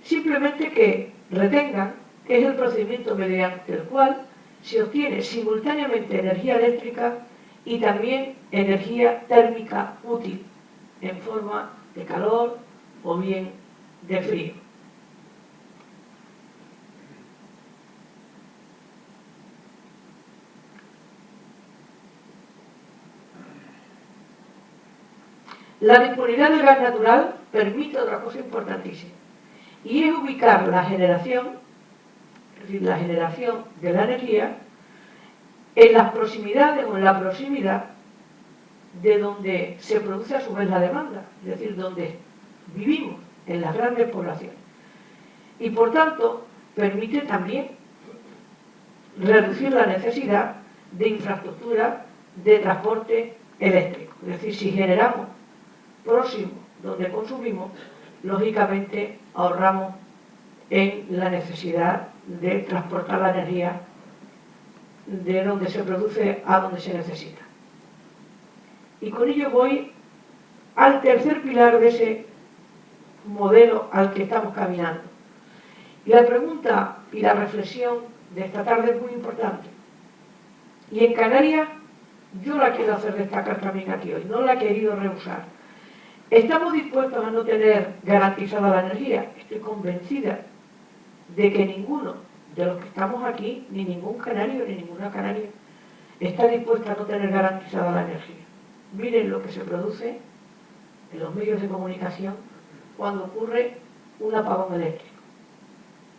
Simplemente que retengan es el procedimiento mediante el cual se obtiene simultáneamente energía eléctrica y también energía térmica útil en forma de calor o bien de frío. La disponibilidad del gas natural permite otra cosa importantísima, y es ubicar la generación, es decir, la generación de la energía, en las proximidades o en la proximidad de donde se produce a su vez la demanda, es decir, donde vivimos, en las grandes poblaciones. Y por tanto, permite también reducir la necesidad de infraestructura de transporte eléctrico. Es decir, si generamos próximo donde consumimos, lógicamente ahorramos en la necesidad de transportar la energía de donde se produce a donde se necesita. Y con ello voy al tercer pilar de ese modelo al que estamos caminando. Y la pregunta y la reflexión de esta tarde es muy importante. Y en Canarias yo la quiero hacer destacar también aquí hoy, no la he querido rehusar. ¿Estamos dispuestos a no tener garantizada la energía? Estoy convencida de que ninguno de los que estamos aquí, ni ningún canario, ni ninguna canaria, está dispuesta a no tener garantizada la energía. Miren lo que se produce en los medios de comunicación cuando ocurre un apagón eléctrico.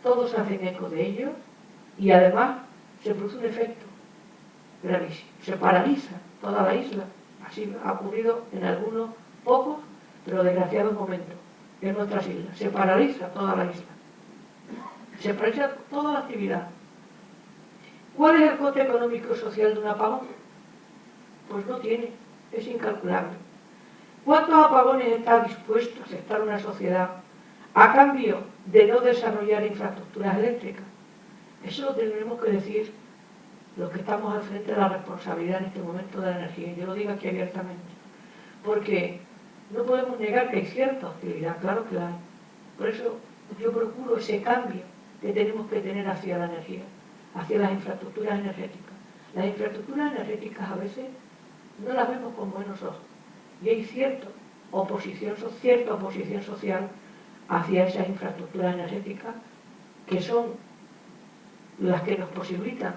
Todos hacen eco de ello y además se produce un efecto gravísimo. Se paraliza toda la isla. Así ha ocurrido en algunos pocos, pero desgraciados momentos en nuestras islas. Se paraliza toda la isla. Se paraliza toda la actividad. ¿Cuál es el coste económico y social de un apagón? Pues no tiene, es incalculable. ¿Cuántos apagones está dispuesto a aceptar una sociedad a cambio de no desarrollar infraestructuras eléctricas? Eso lo tenemos que decir los que estamos al frente de la responsabilidad en este momento de la energía. Yo lo digo aquí abiertamente. Porque no podemos negar que hay cierta hostilidad, claro que la hay. Por eso yo procuro ese cambio que tenemos que tener hacia la energía, hacia las infraestructuras energéticas. Las infraestructuras energéticas a veces no las vemos con buenos ojos. Y hay cierta oposición social hacia esas infraestructuras energéticas que son las que nos posibilitan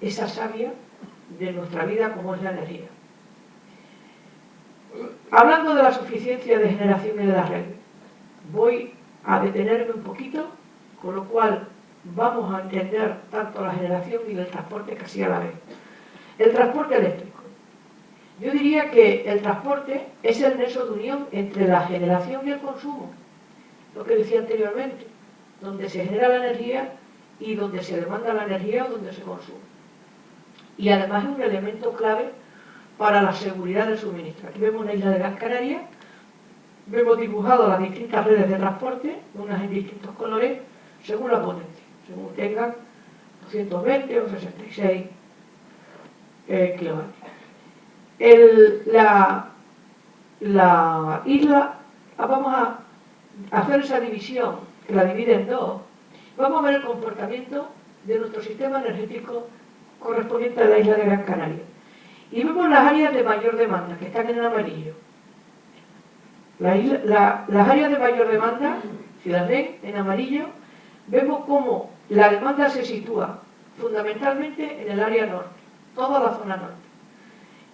esa savia de nuestra vida como es la energía. Hablando de la suficiencia de generación y de la red, voy a detenerme un poquito, con lo cual vamos a entender tanto la generación y el transporte casi a la vez. El transporte eléctrico. Yo diría que el transporte es el nexo de unión entre la generación y el consumo, lo que decía anteriormente, donde se genera la energía y donde se demanda la energía o donde se consume. Y además es un elemento clave para la seguridad del suministro. Aquí vemos la isla de Gran Canaria, vemos dibujadas las distintas redes de transporte, unas en distintos colores, según la potencia, según tengan 220 o 66 kilovatios. La isla, vamos a hacer esa división, que la divide en dos. Vamos a ver el comportamiento de nuestro sistema energético correspondiente a la isla de Gran Canaria. Y vemos las áreas de mayor demanda, que están en amarillo. Las áreas de mayor demanda, si las ven en amarillo, vemos cómo la demanda se sitúa fundamentalmente en el área norte, toda la zona norte.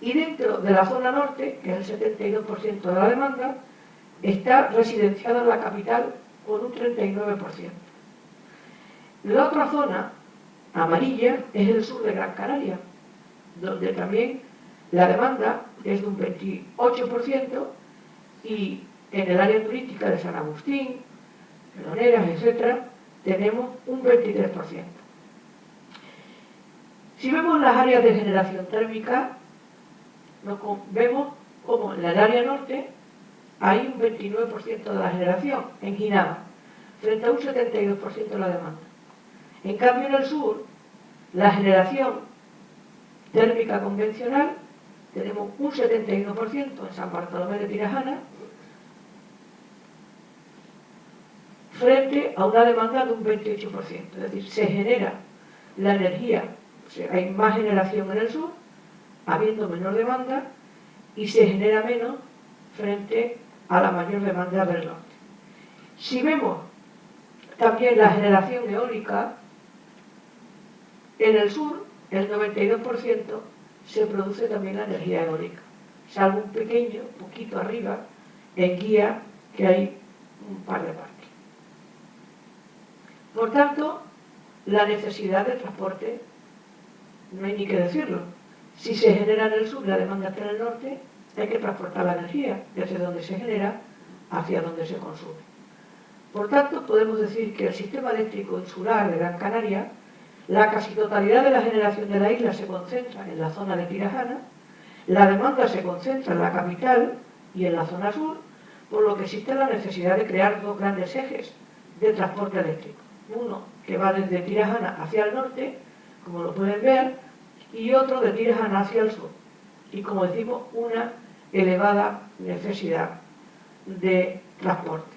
Y dentro de la zona norte, que es el 72% de la demanda, está residenciada en la capital con un 39%. La otra zona, amarilla, es el sur de Gran Canaria, donde también la demanda es de un 28% y en el área turística de San Agustín, Meloneras, etc., tenemos un 23%. Si vemos las áreas de generación térmica, vemos como en el área norte hay un 29% de la generación en Ginaba, frente a un 72% de la demanda. En cambio, en el sur, la generación térmica convencional, tenemos un 71% en San Bartolomé de Tirajana, frente a una demanda de un 28%. Es decir, se genera la energía, o sea, hay más generación en el sur, habiendo menor demanda, y se genera menos frente a la mayor demanda del norte. Si vemos también la generación eólica, en el sur el 92% se produce también la energía eólica, salvo un pequeño, poquito arriba, en Guía, que hay un par de parques. Por tanto, la necesidad de transporte, no hay ni que decirlo. Si se genera en el sur, la demanda está en el norte, hay que transportar la energía desde donde se genera hacia donde se consume. Por tanto, podemos decir que el sistema eléctrico insular de Gran Canaria, la casi totalidad de la generación de la isla se concentra en la zona de Tirajana, la demanda se concentra en la capital y en la zona sur, por lo que existe la necesidad de crear dos grandes ejes de transporte eléctrico. Uno que va desde Tirajana hacia el norte, como lo pueden ver, y otro de Tirajana hacia el sur. Y como decimos, una elevada necesidad de transporte.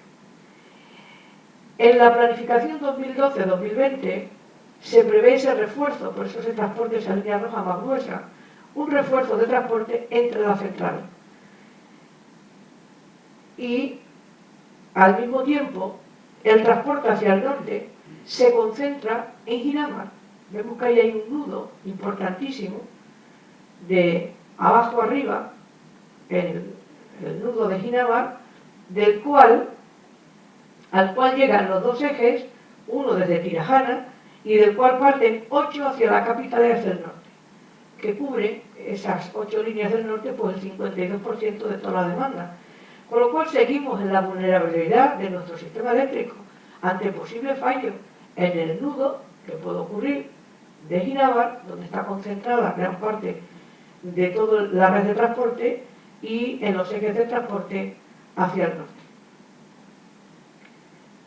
En la planificación 2012-2020 se prevé ese refuerzo, por eso ese transporte, esa línea roja más gruesa, un refuerzo de transporte entre la central. Y al mismo tiempo, el transporte hacia el norte se concentra en Ginamar. Vemos que ahí hay un nudo importantísimo de abajo arriba, el nudo de Ginamar, al cual llegan los dos ejes, uno desde Tirajana y del cual parten 8 hacia la capital y hacia el norte, que cubre esas 8 líneas del norte pues el 52% de toda la demanda. Con lo cual seguimos en la vulnerabilidad de nuestro sistema eléctrico ante posibles fallos en el nudo que puede ocurrir de Ginamar, donde está concentrada gran parte de toda la red de transporte, y en los ejes de transporte hacia el norte.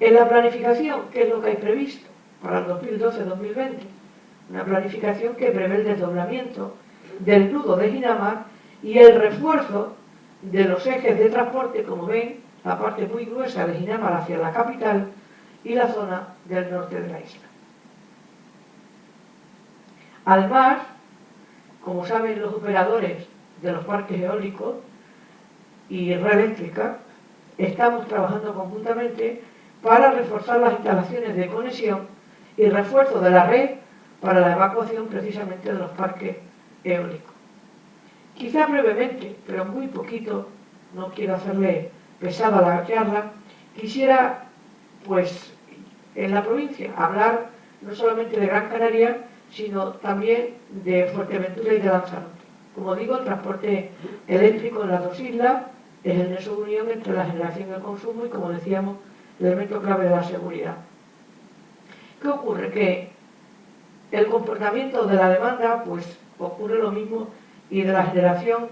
En la planificación, ¿qué es lo que hay previsto para el 2012-2020? Una planificación que prevé el desdoblamiento del nudo de Ginamar y el refuerzo de los ejes de transporte, como ven, la parte muy gruesa de Ginamar hacia la capital y la zona del norte de la isla. Además, como saben los operadores de los parques eólicos y red eléctrica, estamos trabajando conjuntamente para reforzar las instalaciones de conexión y refuerzo de la red para la evacuación precisamente de los parques eólicos. Quizá brevemente, pero muy poquito, no quiero hacerle pesada la charla, quisiera, pues, en la provincia, hablar no solamente de Gran Canaria, sino también de Fuerteventura y de Lanzarote. Como digo, el transporte eléctrico en las dos islas es el nexo de unión entre la generación y el consumo y, como decíamos, el elemento clave de la seguridad. ¿Qué ocurre? Que el comportamiento de la demanda, pues ocurre lo mismo, y de la generación,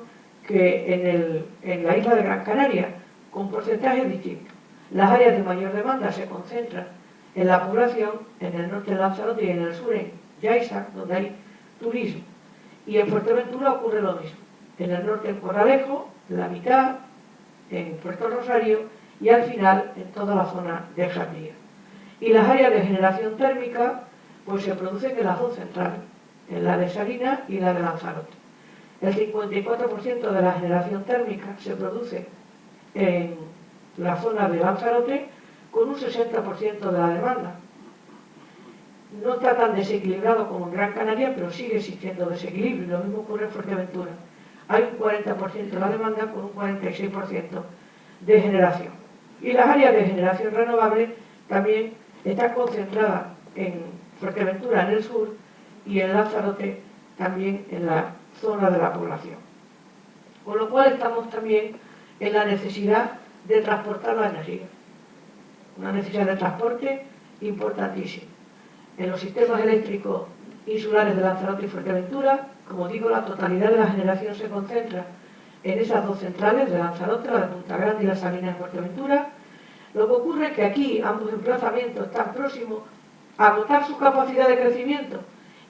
que en la isla de Gran Canaria, con porcentajes distintos. Las áreas de mayor demanda se concentran en la población, en el norte de Lanzarote y en el sur en Yaiza, donde hay turismo. Y en Fuerteventura ocurre lo mismo. En el norte en Corralejo, en la mitad, en Puerto Rosario y al final en toda la zona de Jandía. Y las áreas de generación térmica pues se producen en las dos centrales, en la de Salinas y la de Lanzarote. El 54% de la generación térmica se produce en la zona de Lanzarote con un 60% de la demanda. No está tan desequilibrado como en Gran Canaria, pero sigue existiendo desequilibrio, y lo mismo ocurre en Fuerteventura. Hay un 40% de la demanda con un 46% de generación. Y las áreas de generación renovable también están concentradas en Fuerteventura en el sur y en Lanzarote también en la zona de la población. Con lo cual estamos también en la necesidad de transportar la energía. Una necesidad de transporte importantísima. En los sistemas eléctricos insulares de Lanzarote y Fuerteventura, como digo, la totalidad de la generación se concentra en esas dos centrales de Lanzarote, la de Punta Grande y la Salinas de Fuerteventura. Lo que ocurre es que aquí ambos emplazamientos están próximos a agotar su capacidad de crecimiento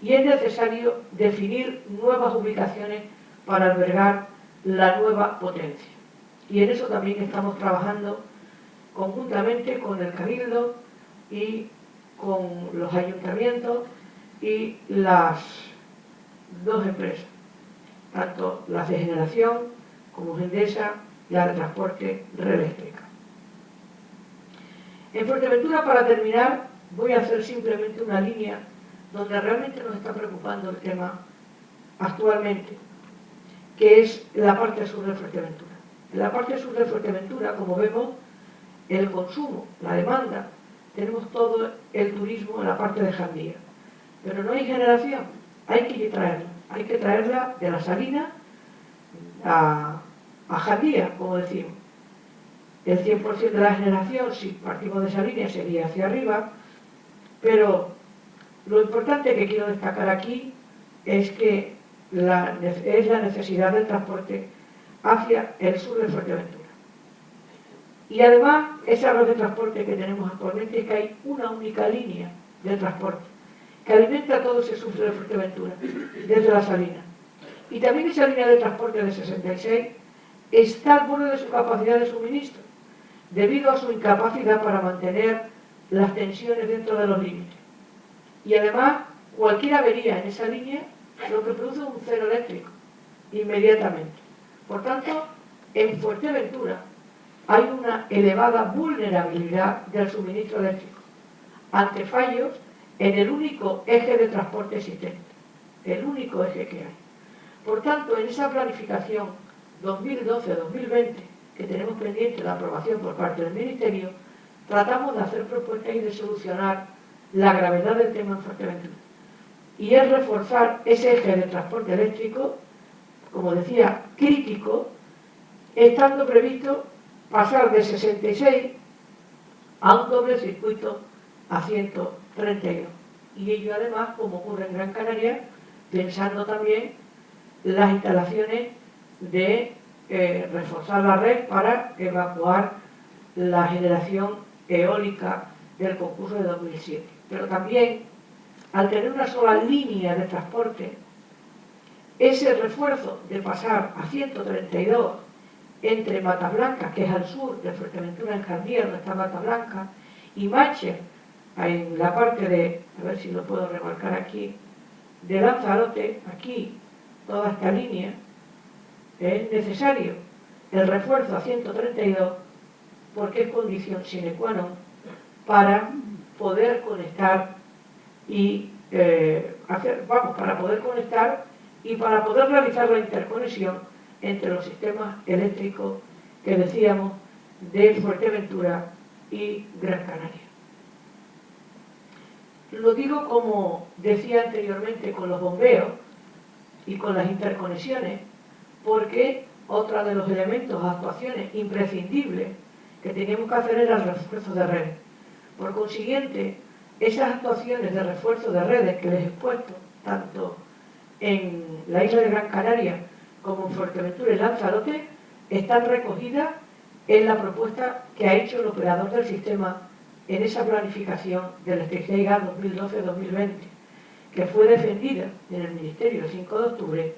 y es necesario definir nuevas ubicaciones para albergar la nueva potencia. Y en eso también estamos trabajando conjuntamente con el Cabildo y con los ayuntamientos y las dos empresas, tanto las de generación como Endesa y la de transporte Red Eléctrica. En Fuerteventura, para terminar, voy a hacer simplemente una línea donde realmente nos está preocupando el tema actualmente, que es la parte sur de Fuerteventura. En la parte sur de Fuerteventura, como vemos, el consumo, la demanda, tenemos todo el turismo en la parte de Jandía, pero no hay generación, hay que traerla de la Salina a Jandía, como decimos. El 100% de la generación, si partimos de esa línea, sería hacia arriba, pero lo importante que quiero destacar aquí es que es la necesidad del transporte hacia el sur de Fuerteventura. Y además, esa red de transporte que tenemos actualmente es que hay una única línea de transporte que alimenta todo ese sur de Fuerteventura, desde la Salina. Y también esa línea de transporte de 66 está al borde de su capacidad de suministro, debido a su incapacidad para mantener las tensiones dentro de los límites. Y además, cualquier avería en esa línea lo que produce es un cero eléctrico, inmediatamente. Por tanto, en Fuerteventura hay una elevada vulnerabilidad del suministro eléctrico ante fallos en el único eje de transporte existente, el único eje que hay. Por tanto, en esa planificación 2012-2020, que tenemos pendiente la aprobación por parte del Ministerio, tratamos de hacer propuestas y de solucionar la gravedad del tema en Fuerteventura. Y es reforzar ese eje de transporte eléctrico, como decía, crítico, estando previsto pasar de 66 a un doble circuito a 132. Y ello además, como ocurre en Gran Canaria, pensando también las instalaciones de reforzar la red para evacuar la generación eólica del concurso de 2007. Pero también, al tener una sola línea de transporte, ese refuerzo de pasar a 132 entre Mata Blanca, que es al sur de Fuerteventura, en Jandía, donde está Mata Blanca, y Mácher, en la parte de, a ver si lo puedo remarcar aquí, de Lanzarote, aquí, toda esta línea, es necesario el refuerzo a 132 porque es condición sine qua non para poder conectar y para poder conectar y para poder realizar la interconexión entre los sistemas eléctricos que decíamos de Fuerteventura y Gran Canaria. Lo digo, como decía anteriormente, con los bombeos y con las interconexiones, porque otro de los elementos, actuaciones imprescindibles que teníamos que hacer era el refuerzo de redes. Por consiguiente, esas actuaciones de refuerzo de redes que les he puesto, tanto en la isla de Gran Canaria como en Fuerteventura y Lanzarote, están recogidas en la propuesta que ha hecho el operador del sistema en esa planificación de electricidad y gas 2012-2020, que fue defendida en el Ministerio el 5 de octubre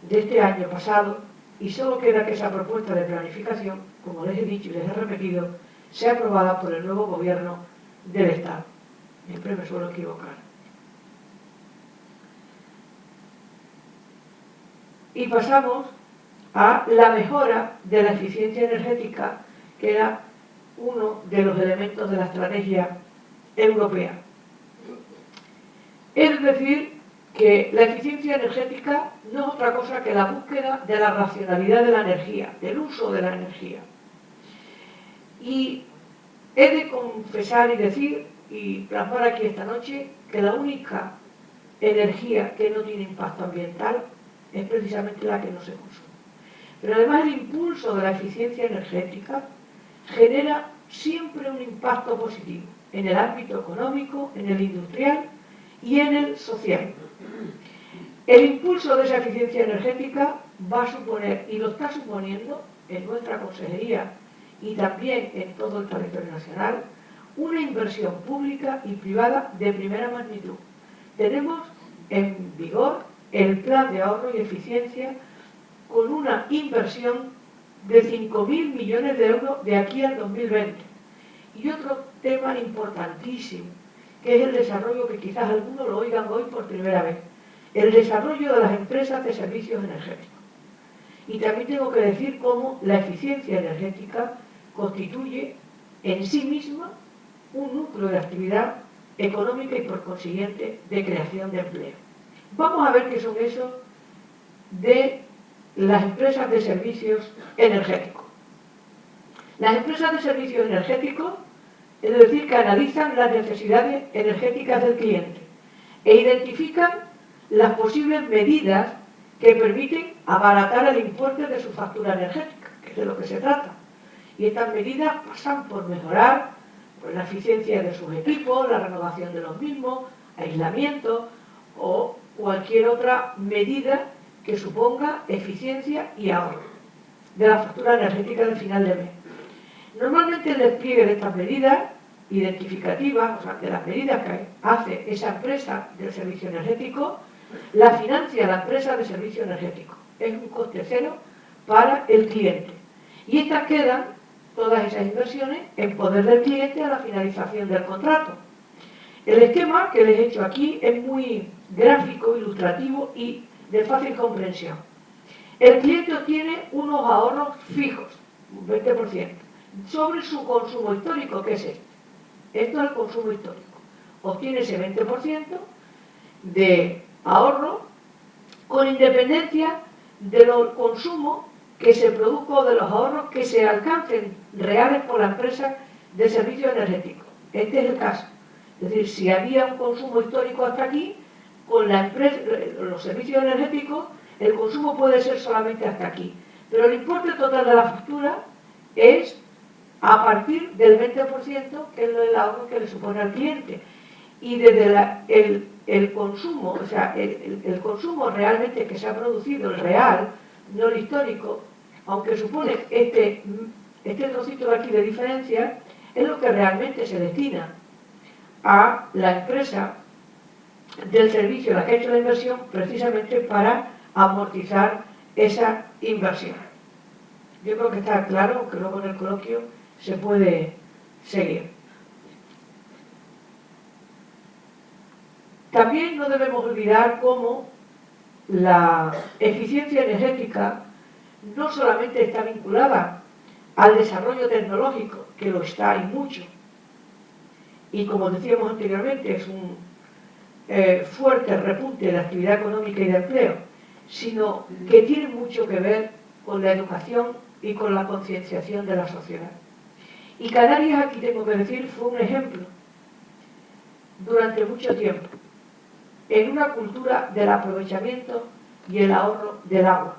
de este año pasado, y solo queda que esa propuesta de planificación, como les he dicho y les he repetido, sea aprobada por el nuevo gobierno del Estado. Siempre me suelo equivocar. Y pasamos a la mejora de la eficiencia energética, que era uno de los elementos de la estrategia europea. Es decir, que la eficiencia energética no es otra cosa que la búsqueda de la racionalidad de la energía, del uso de la energía. Y he de confesar y decir, y plasmar aquí esta noche, que la única energía que no tiene impacto ambiental es precisamente la que no se consume. Pero además el impulso de la eficiencia energética genera siempre un impacto positivo en el ámbito económico, en el industrial y en el social. El impulso de esa eficiencia energética va a suponer, y lo está suponiendo en nuestra consejería y también en todo el territorio nacional, una inversión pública y privada de primera magnitud. Tenemos en vigor el plan de ahorro y eficiencia con una inversión de 5.000 millones de euros de aquí al 2020, Y otro tema importantísimo, que es el desarrollo, que quizás algunos lo oigan hoy por primera vez, el desarrollo de las empresas de servicios energéticos. Y también tengo que decir cómo la eficiencia energética constituye en sí misma un núcleo de actividad económica y por consiguiente de creación de empleo. Vamos a ver qué son eso de las empresas de servicios energéticos. Las empresas de servicios energéticos, es decir, que analizan las necesidades energéticas del cliente e identifican las posibles medidas que permiten abaratar el importe de su factura energética, que es de lo que se trata. Y estas medidas pasan por mejorar la eficiencia de sus equipos, la renovación de los mismos, aislamiento o cualquier otra medida que suponga eficiencia y ahorro de la factura energética del final de mes. Normalmente el despliegue de estas medidas identificativas, o sea, de las medidas que hace esa empresa del servicio energético, la financia la empresa de servicio energético. Es un coste cero para el cliente. Y estas quedan, todas esas inversiones, en poder del cliente a la finalización del contrato. El esquema que les he hecho aquí es muy gráfico, ilustrativo y de fácil comprensión. El cliente obtiene unos ahorros fijos, un 20%, sobre su consumo histórico, que es este. Esto es el consumo histórico. Obtiene ese 20% de ahorro con independencia de los consumos que se produzcan o de los ahorros que se alcancen reales por la empresa de servicio energético. Este es el caso. Es decir, si había un consumo histórico hasta aquí, con la empresa, los servicios energéticos, el consumo puede ser solamente hasta aquí. Pero el importe total de la factura es a partir del 20%, que es el ahorro que le supone al cliente. Y desde el consumo, o sea, el consumo realmente que se ha producido, el real, no el histórico, aunque supone este trocito de aquí de diferencia, es lo que realmente se destina a la empresa del servicio, la que ha hecho la inversión, precisamente para amortizar esa inversión. Yo creo que está claro, que luego en el coloquio se puede seguir. También no debemos olvidar cómo la eficiencia energética no solamente está vinculada al desarrollo tecnológico, que lo está y mucho, y como decíamos anteriormente, es un fuerte repunte de actividad económica y de empleo, sino que tiene mucho que ver con la educación y con la concienciación de la sociedad. Y Canarias, aquí tengo que decir, fue un ejemplo durante mucho tiempo en una cultura del aprovechamiento y el ahorro del agua.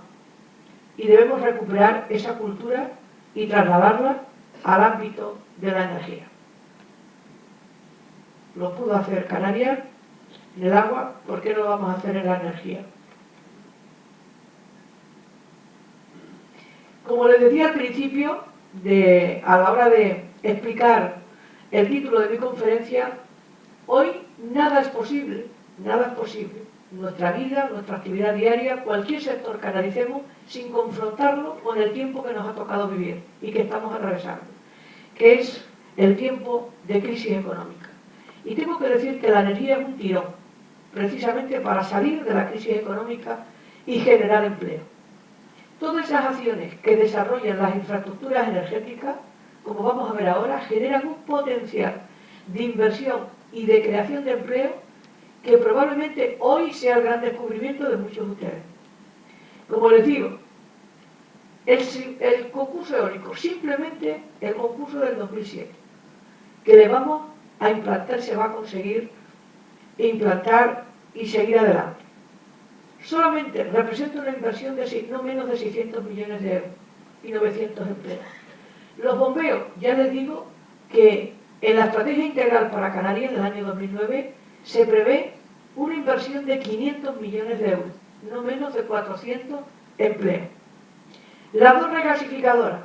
Y debemos recuperar esa cultura y trasladarla al ámbito de la energía. Lo pudo hacer Canarias en el agua, ¿por qué no lo vamos a hacer en la energía? Como les decía al principio, a la hora de explicar el título de mi conferencia, hoy nada es posible, nada es posible. Nuestra vida, nuestra actividad diaria, cualquier sector que analicemos, sin confrontarlo con el tiempo que nos ha tocado vivir y que estamos atravesando, que es el tiempo de crisis económica. Y tengo que decir que la energía es un tirón, precisamente para salir de la crisis económica y generar empleo. Todas esas acciones que desarrollan las infraestructuras energéticas, como vamos a ver ahora, generan un potencial de inversión y de creación de empleo que probablemente hoy sea el gran descubrimiento de muchos de ustedes. Como les digo, el concurso eólico, simplemente el concurso del 2007, que le vamos a implantar, se va a conseguir implantar y seguir adelante. Solamente representa una inversión de no menos de 600 millones de euros y 900 empleos. Los bombeos, ya les digo que en la estrategia integral para Canarias del año 2009 se prevé una inversión de 500 millones de euros, no menos de 400 empleos. Las dos regasificadoras,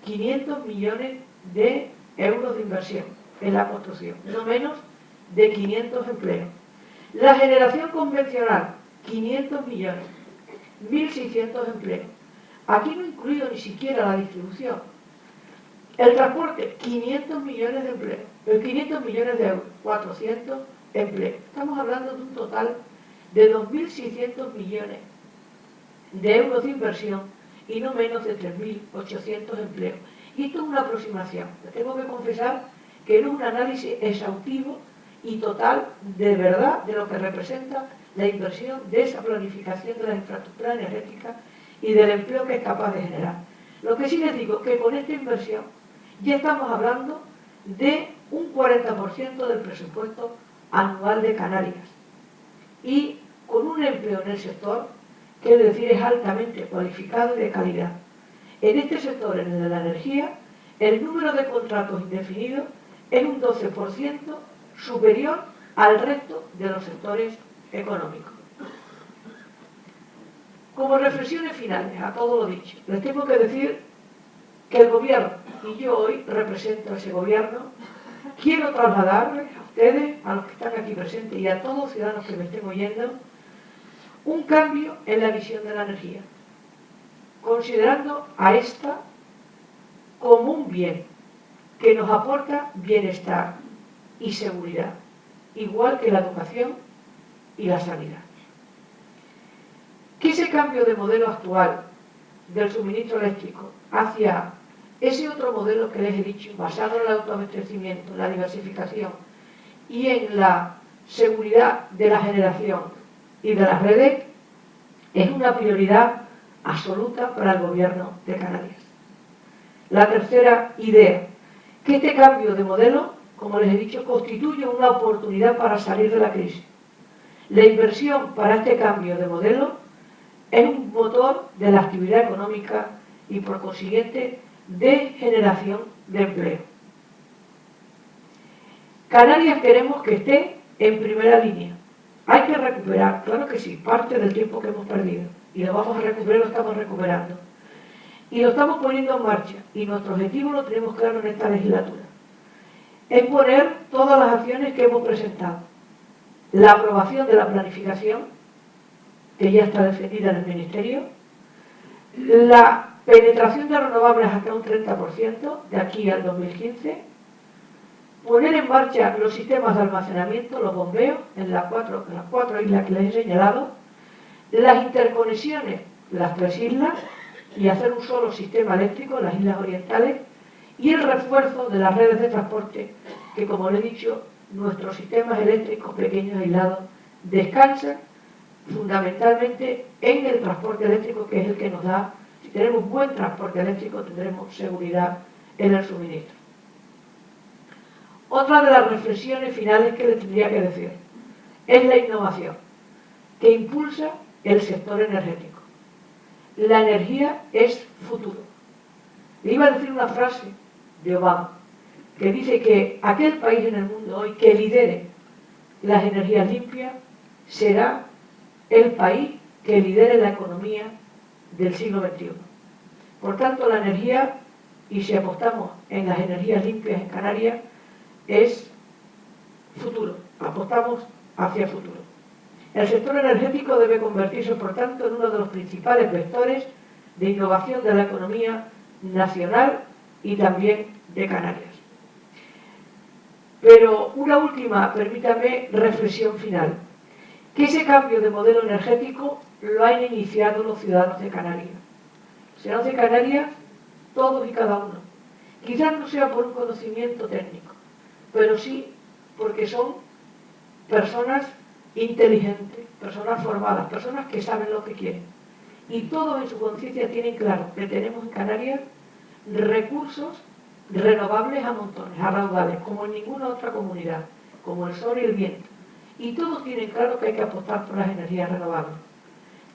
500 millones de euros de inversión en la construcción, no menos de 500 empleos. La generación convencional, 500 millones, 1.600 empleos. Aquí no he incluido ni siquiera la distribución, El transporte, 500 millones de empleos, 500 millones de euros, 400 empleos. Estamos hablando de un total de 2.600 millones de euros de inversión y no menos de 3.800 empleos. Y esto es una aproximación. Tengo que confesar que no es un análisis exhaustivo y total de verdad de lo que representa la inversión de esa planificación de la infraestructura energética y del empleo que es capaz de generar. Lo que sí les digo es que con esta inversión ya estamos hablando de un 40% del presupuesto anual de Canarias y con un empleo en el sector que es decir es altamente cualificado y de calidad. En este sector, en el de la energía, el número de contratos indefinidos es un 12% superior al resto de los sectores económicos. Como reflexiones finales a todo lo dicho, les tengo que decir que el gobierno, y yo hoy represento a ese gobierno, quiero trasladarles a ustedes, a los que están aquí presentes y a todos los ciudadanos que me estén oyendo, un cambio en la visión de la energía, considerando a esta como un bien que nos aporta bienestar y seguridad, igual que la educación y la sanidad. Que ese cambio de modelo actual del suministro eléctrico hacia ese otro modelo que les he dicho, basado en el autoabastecimiento, la diversificación y en la seguridad de la generación y de las redes, es una prioridad absoluta para el gobierno de Canarias. La tercera idea, que este cambio de modelo, como les he dicho, constituye una oportunidad para salir de la crisis. La inversión para este cambio de modelo es un motor de la actividad económica y, por consiguiente, de generación de empleo. Canarias queremos que esté en primera línea. Hay que recuperar, claro que sí, parte del tiempo que hemos perdido. Y lo vamos a recuperar, lo estamos recuperando. Y lo estamos poniendo en marcha. Y nuestro objetivo lo tenemos claro en esta legislatura. Es poner todas las acciones que hemos presentado. La aprobación de la planificación, que ya está definida en el Ministerio. La penetración de renovables hasta un 30% de aquí al 2015. Poner en marcha los sistemas de almacenamiento, los bombeos, en las cuatro islas que les he señalado. Las interconexiones, las 3 islas, y hacer un solo sistema eléctrico en las islas orientales. Y el refuerzo de las redes de transporte, que como les he dicho, nuestros sistemas eléctricos pequeños aislados descansan fundamentalmente en el transporte eléctrico, que es el que nos da, si tenemos buen transporte eléctrico, tendremos seguridad en el suministro. Otra de las reflexiones finales que les tendría que decir es la innovación, que impulsa el sector energético. La energía es futuro. Le iba a decir una frase de Obama, que dice que aquel país en el mundo hoy que lidere las energías limpias será el país que lidere la economía del siglo XXI. Por tanto, la energía, y si apostamos en las energías limpias en Canarias, es futuro, apostamos hacia el futuro. El sector energético debe convertirse, por tanto, en uno de los principales vectores de innovación de la economía nacional y también de Canarias. Pero una última, permítame, reflexión final. Que ese cambio de modelo energético lo han iniciado los ciudadanos de Canarias. Los ciudadanos de Canarias, todos y cada uno. Quizás no sea por un conocimiento técnico, pero sí porque son personas inteligentes, personas formadas, personas que saben lo que quieren. Y todos en su conciencia tienen claro que tenemos en Canarias recursos renovables a montones, a raudales, como en ninguna otra comunidad, como el sol y el viento. Y todos tienen claro que hay que apostar por las energías renovables.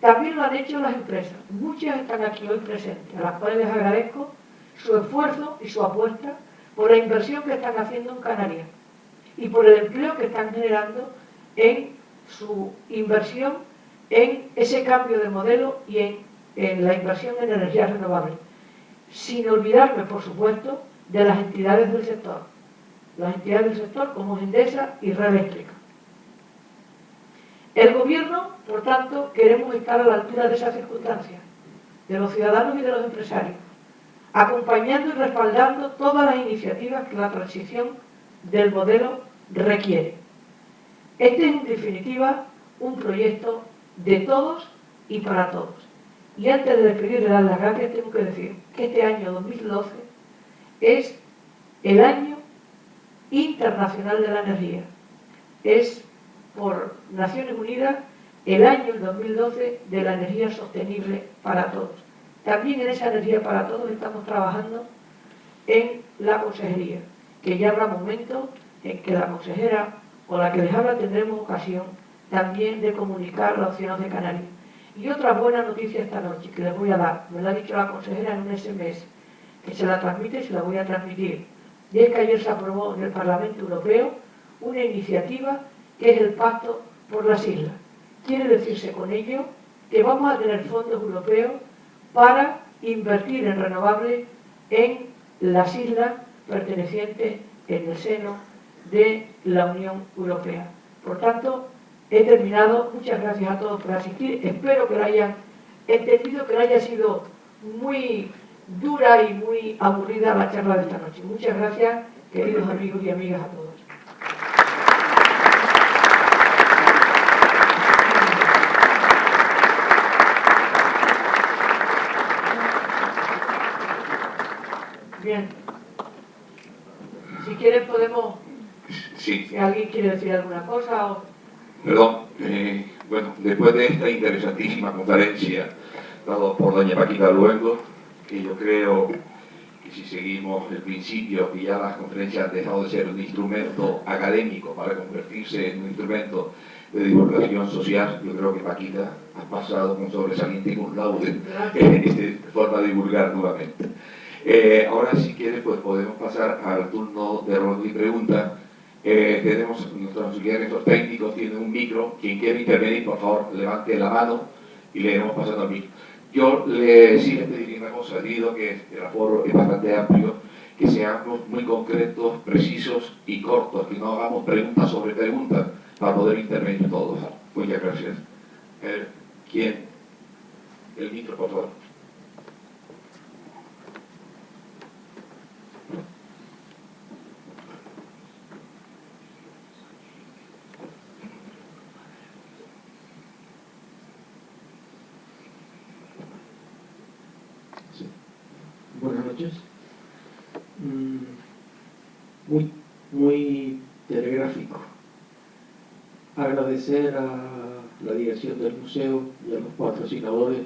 También lo han hecho las empresas. Muchas están aquí hoy presentes, a las cuales les agradezco su esfuerzo y su apuesta por la inversión que están haciendo en Canarias y por el empleo que están generando en su inversión en ese cambio de modelo y en la inversión en energías renovables. Sin olvidarme, por supuesto, de las entidades del sector. Las entidades del sector como Endesa y Red Eléctrica. El gobierno, por tanto, queremos estar a la altura de esas circunstancias, de los ciudadanos y de los empresarios. acompañando y respaldando todas las iniciativas que la transición del modelo requiere. Este es, en definitiva, un proyecto de todos y para todos. Y antes de despedir y dar las gracias, tengo que decir que este año 2012 es el año internacional de la energía. Es, por Naciones Unidas, el año, el 2012, de la energía sostenible para todos. También en esa energía para todos estamos trabajando en la consejería, que ya habrá momentos en que la consejera o la que les habla tendremos ocasión también de comunicar la opción de Canarias. Y otra buena noticia esta noche que les voy a dar, me la ha dicho la consejera en un SMS, que se la transmite y se la voy a transmitir. Y es que ayer se aprobó en el Parlamento Europeo una iniciativa que es el Pacto por las Islas. Quiere decirse con ello que vamos a tener fondos europeos para invertir en renovables en las islas pertenecientes en el seno de la Unión Europea. Por tanto, he terminado. Muchas gracias a todos por asistir. Espero que lo hayan entendido, que no haya sido muy dura y muy aburrida la charla de esta noche. Muchas gracias, queridos amigos y amigas, a todos. Bien. Si quieren podemos... Sí. Si alguien quiere decir alguna cosa o... Perdón, bueno, después de esta interesantísima conferencia dada por doña Paquita Luengo, que yo creo que si seguimos el principio que ya las conferencias han dejado de ser un instrumento académico para convertirse en un instrumento de divulgación social, yo creo que Paquita ha pasado con sobresaliente y con laude en esta forma de divulgar nuevamente. Ahora, si quieres, pues podemos pasar al turno de ronda y pregunta. Tenemos nuestros auxiliares, nuestros técnicos tienen un micro. Quien quiera intervenir, por favor, levante la mano y le iremos pasando al micro. Yo sí le pediría una cosa, debido a que el aforo es bastante amplio, que seamos muy concretos, precisos y cortos, que no hagamos preguntas sobre preguntas para poder intervenir todos. Muchas gracias. ¿Quién? El micro, por favor. Buenas noches. Muy telegráfico. Agradecer a la dirección del museo y a los patrocinadores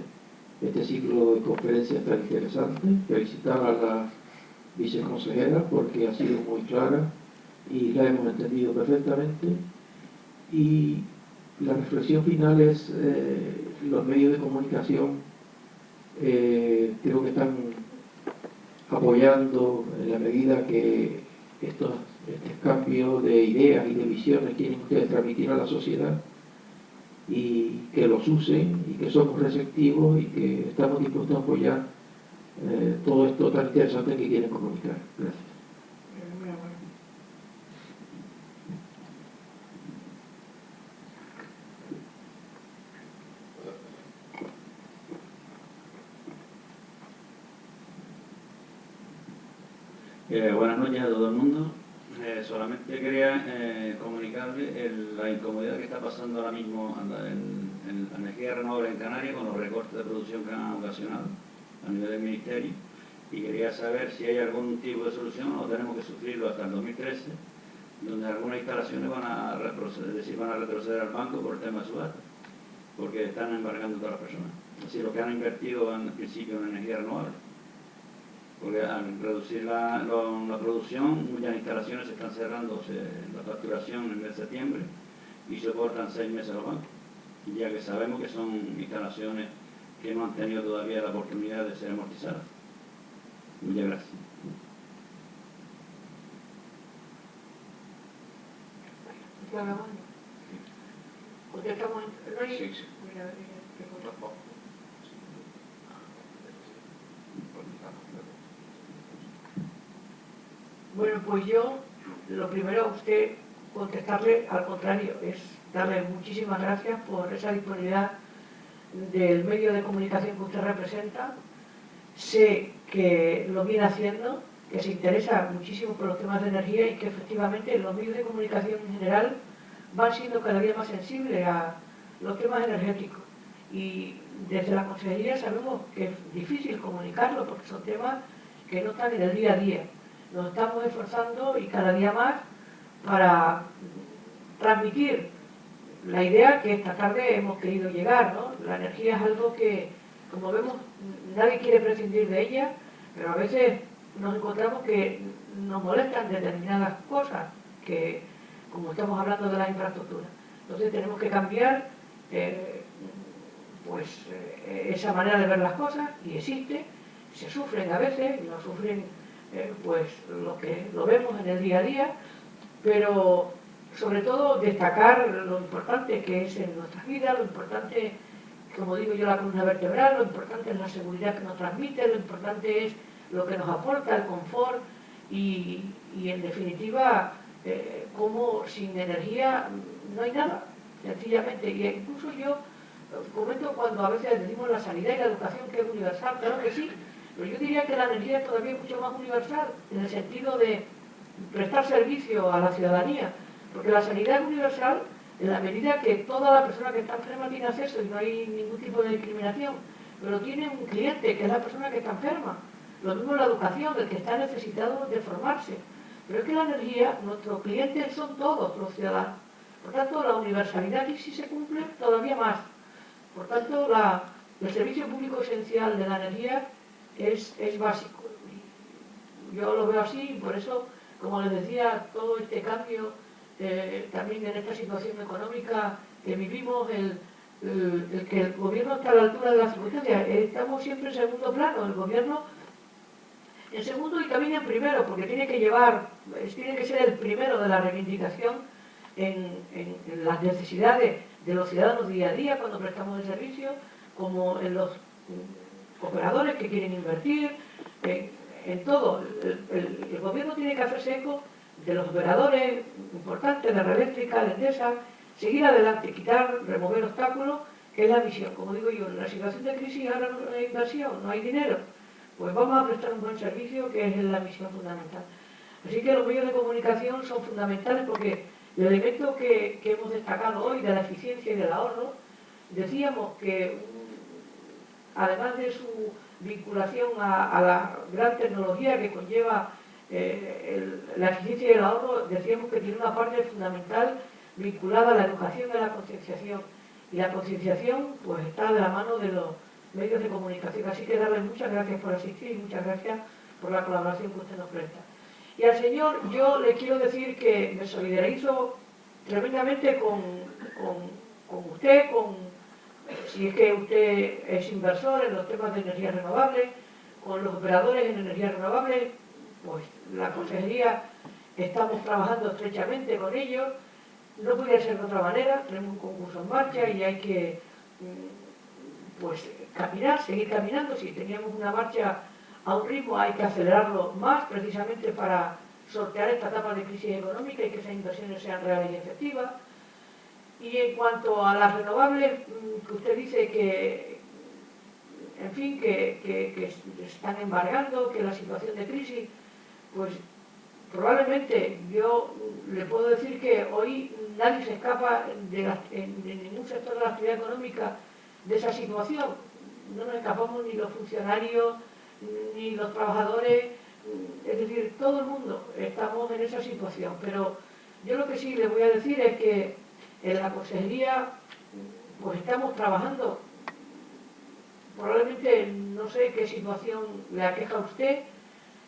este ciclo de conferencias tan interesante. Felicitar a la viceconsejera porque ha sido muy clara y la hemos entendido perfectamente. Y la reflexión final es los medios de comunicación creo que están apoyando en la medida que este cambio de ideas y de visiones quieren ustedes transmitir a la sociedad, y que los usen y que somos receptivos y que estamos dispuestos a apoyar todo esto tan interesante que quieren comunicar. Gracias. Buenas noches a todo el mundo. Solamente quería comunicarle la incomodidad que está pasando ahora mismo en la energía renovable en Canarias con los recortes de producción que han ocasionado a nivel del Ministerio, y quería saber si hay algún tipo de solución o tenemos que sufrirlo hasta el 2013, donde algunas instalaciones van a retroceder al banco por el tema de subasta, porque están embargando a todas las personas. Así, los que han invertido en principio en energía renovable. Porque al reducir la producción, muchas instalaciones se están cerrando la facturación en el mes de septiembre y soportan 6 meses los bancos, ya que sabemos que son instalaciones que no han tenido todavía la oportunidad de ser amortizadas. Muchas gracias. Porque estamos en... Sí, sí. Bueno, pues yo, lo primero a usted contestarle, al contrario, es darle muchísimas gracias por esa disponibilidad del medio de comunicación que usted representa, sé que lo viene haciendo, que se interesa muchísimo por los temas de energía y que efectivamente los medios de comunicación en general van siendo cada día más sensibles a los temas energéticos. Y desde la consejería sabemos que es difícil comunicarlo porque son temas que no están en el día a día. Nos estamos esforzando y cada día más para transmitir la idea que esta tarde hemos querido llegar, ¿no? La energía es algo que, como vemos, nadie quiere prescindir de ella, pero a veces nos encontramos que nos molestan determinadas cosas, que, como estamos hablando de las infraestructuras. Entonces tenemos que cambiar esa manera de ver las cosas, y existe, se sufren a veces, y lo sufren pues los que lo vemos en el día a día, pero sobre todo destacar lo importante que es en nuestras vidas, lo importante, como digo yo, la columna vertebral, lo importante es la seguridad que nos transmite, lo importante es lo que nos aporta, el confort y en definitiva, cómo sin energía no hay nada, sencillamente. Y incluso yo comento cuando a veces decimos la sanidad y la educación que es universal, claro que sí, pero yo diría que la energía es todavía mucho más universal, en el sentido de prestar servicio a la ciudadanía, porque la sanidad es universal en la medida que toda la persona que está enferma tiene acceso y no hay ningún tipo de discriminación, pero tiene un cliente que es la persona que está enferma. Lo mismo la educación, el que está necesitado de formarse. Pero es que la energía, nuestros clientes son todos los ciudadanos. Por tanto, la universalidad aquí sí se cumple todavía más. Por tanto, el servicio público esencial de la energía es básico. Yo lo veo así y por eso, como les decía, todo este cambio, también en esta situación económica que vivimos, el que el gobierno está a la altura de las circunstancias. Estamos siempre en segundo plano, el gobierno en segundo y también en primero, porque tiene que ser el primero de la reivindicación en las necesidades de los ciudadanos día a día cuando prestamos el servicio, como en los operadores que quieren invertir, en todo. El gobierno tiene que hacerse eco de los operadores importantes, de Red Eléctrica, de Endesa, seguir adelante, remover obstáculos, que es la misión. Como digo yo, en la situación de crisis ahora no hay inversión, no hay dinero, pues vamos a prestar un buen servicio, que es la misión fundamental. Así que los medios de comunicación son fundamentales porque el elemento que hemos destacado hoy de la eficiencia y del ahorro, decíamos que además de su vinculación a la gran tecnología que conlleva la eficiencia y el ahorro, decíamos que tiene una parte fundamental vinculada a la educación y a la concienciación. Y la concienciación pues está de la mano de los medios de comunicación. Así que darle muchas gracias por asistir y muchas gracias por la colaboración que usted nos presta. Y al señor, yo le quiero decir que me solidarizo tremendamente con usted, si es que usted es inversor en los temas de energías renovables, con los operadores en energías renovables, pues la consejería estamos trabajando estrechamente con ellos. No podría ser de otra manera, tenemos un concurso en marcha y hay que pues seguir caminando. Si teníamos una marcha a un ritmo, hay que acelerarlo más, precisamente para sortear esta etapa de crisis económica y que esas inversiones sean reales y efectivas. Y en cuanto a las renovables, que usted dice que, en fin, que están embargando, que la situación de crisis, pues probablemente yo le puedo decir que hoy nadie se escapa de ningún sector de la actividad económica de esa situación. No nos escapamos ni los funcionarios, ni los trabajadores, es decir, todo el mundo estamos en esa situación. Pero yo lo que sí le voy a decir es que en la consejería pues estamos trabajando. Probablemente no sé qué situación le aqueja a usted,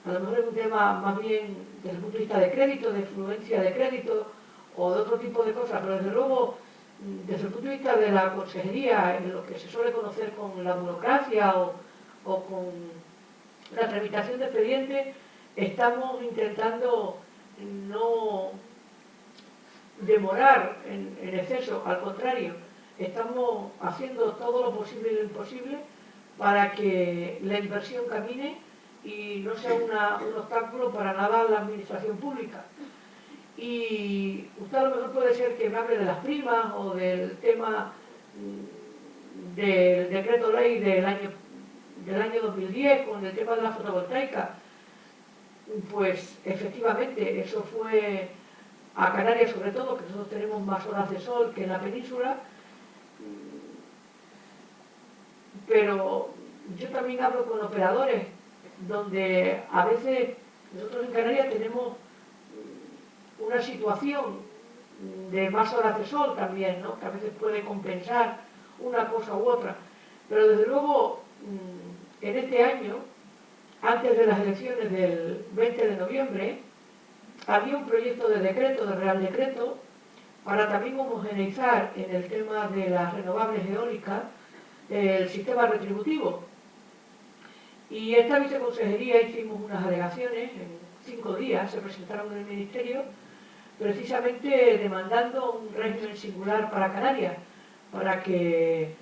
a lo mejor es un tema más bien desde el punto de vista de crédito, de fluencia de crédito o de otro tipo de cosas, pero desde luego desde el punto de vista de la consejería, en lo que se suele conocer con la burocracia o con la tramitación de expedientes, estamos intentando no demorar en exceso, al contrario, estamos haciendo todo lo posible y lo imposible para que la inversión camine y no sea un obstáculo para nada a la administración pública. Y usted a lo mejor puede ser que me hable de las primas o del tema del decreto ley del del año 2010 con el tema de la fotovoltaica, pues efectivamente eso fue a Canarias sobre todo, que nosotros tenemos más horas de sol que en la península, pero yo también hablo con operadores donde a veces nosotros en Canarias tenemos una situación de más horas de sol también, ¿no? Que a veces puede compensar una cosa u otra, pero desde luego en este año, antes de las elecciones del 20 de noviembre, había un proyecto de decreto, de Real Decreto, para también homogeneizar en el tema de las renovables eólicas el sistema retributivo. Y esta viceconsejería hicimos unas alegaciones, en 5 días se presentaron en el Ministerio, precisamente demandando un régimen singular para Canarias, para que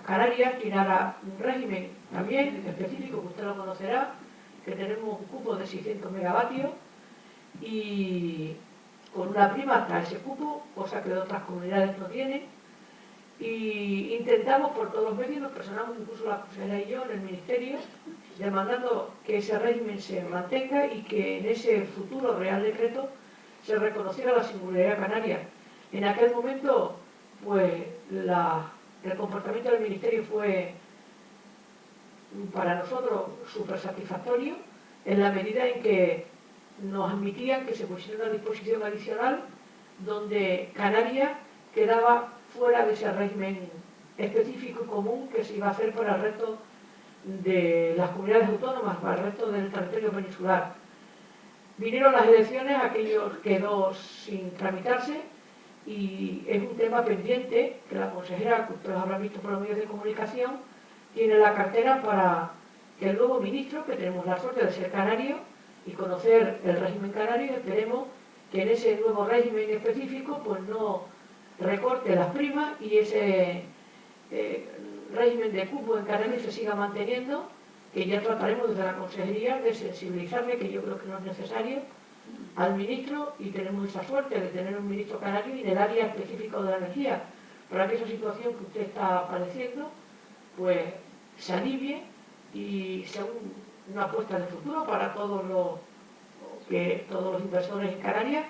Canarias tirara un régimen también específico, que usted lo conocerá, que tenemos un cupo de 600 megavatios y con una prima hasta ese cupo, cosa que otras comunidades no tienen, y intentamos por todos los medios, nos personamos incluso la consejera y yo en el Ministerio, demandando que ese régimen se mantenga y que en ese futuro Real Decreto se reconociera la singularidad canaria. En aquel momento, pues, el comportamiento del Ministerio fue para nosotros súper satisfactorio, en la medida en que nos admitían que se pusiera una disposición adicional donde Canarias quedaba fuera de ese régimen específico y común que se iba a hacer para el resto de las comunidades autónomas, para el resto del territorio peninsular. Vinieron las elecciones, aquello quedó sin tramitarse y es un tema pendiente que la consejera, que ustedes habrán visto por los medios de comunicación, tiene en la cartera para que el nuevo ministro, que tenemos la suerte de ser canario y conocer el régimen canario, esperemos que en ese nuevo régimen específico pues no recorte las primas y ese régimen de cupo en Canarias se siga manteniendo, que ya trataremos desde la consejería de sensibilizarle, que yo creo que no es necesario, al ministro, y tenemos esa suerte de tener un ministro canario y del área específica de la energía, para que esa situación que usted está padeciendo pues se alivie y sea una apuesta de futuro para todos los inversores en Canarias,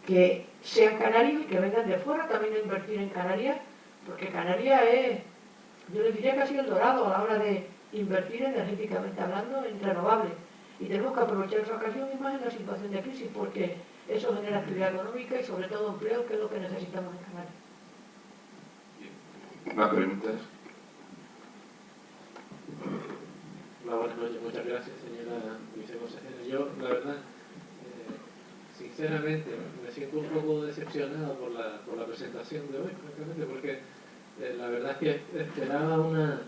que sean canarios y que vengan de fuera también a invertir en Canarias, porque Canarias es, yo les diría que ha sido el dorado a la hora de invertir energéticamente hablando en renovables. Y tenemos que aprovechar esa ocasión y más en la situación de crisis, porque eso genera actividad económica y sobre todo empleo, que es lo que necesitamos en Canarias. ¿Más preguntas? Hola, buenas noches. Muchas gracias, señora viceconsejera. Yo, la verdad, sinceramente, me siento un poco decepcionado por la presentación de hoy, francamente, porque la verdad es que esperaba una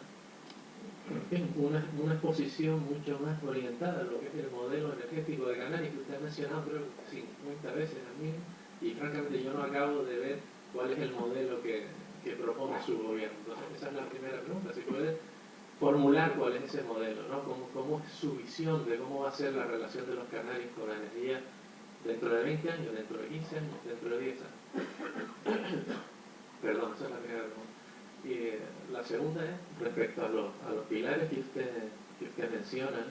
exposición mucho más orientada a lo que es el modelo energético de Canarias, que usted ha mencionado creo 50 veces a mí, y francamente yo no acabo de ver cuál es el modelo que propone su gobierno. Entonces, esa es la primera pregunta, si puede formular cuál es ese modelo, ¿no? ¿Cómo es su visión de cómo va a ser la relación de los canarios con la energía dentro de 20 años, dentro de 15 años, dentro de 10 años? Perdón, esa es la primera pregunta. Y la segunda es respecto a los pilares que usted menciona.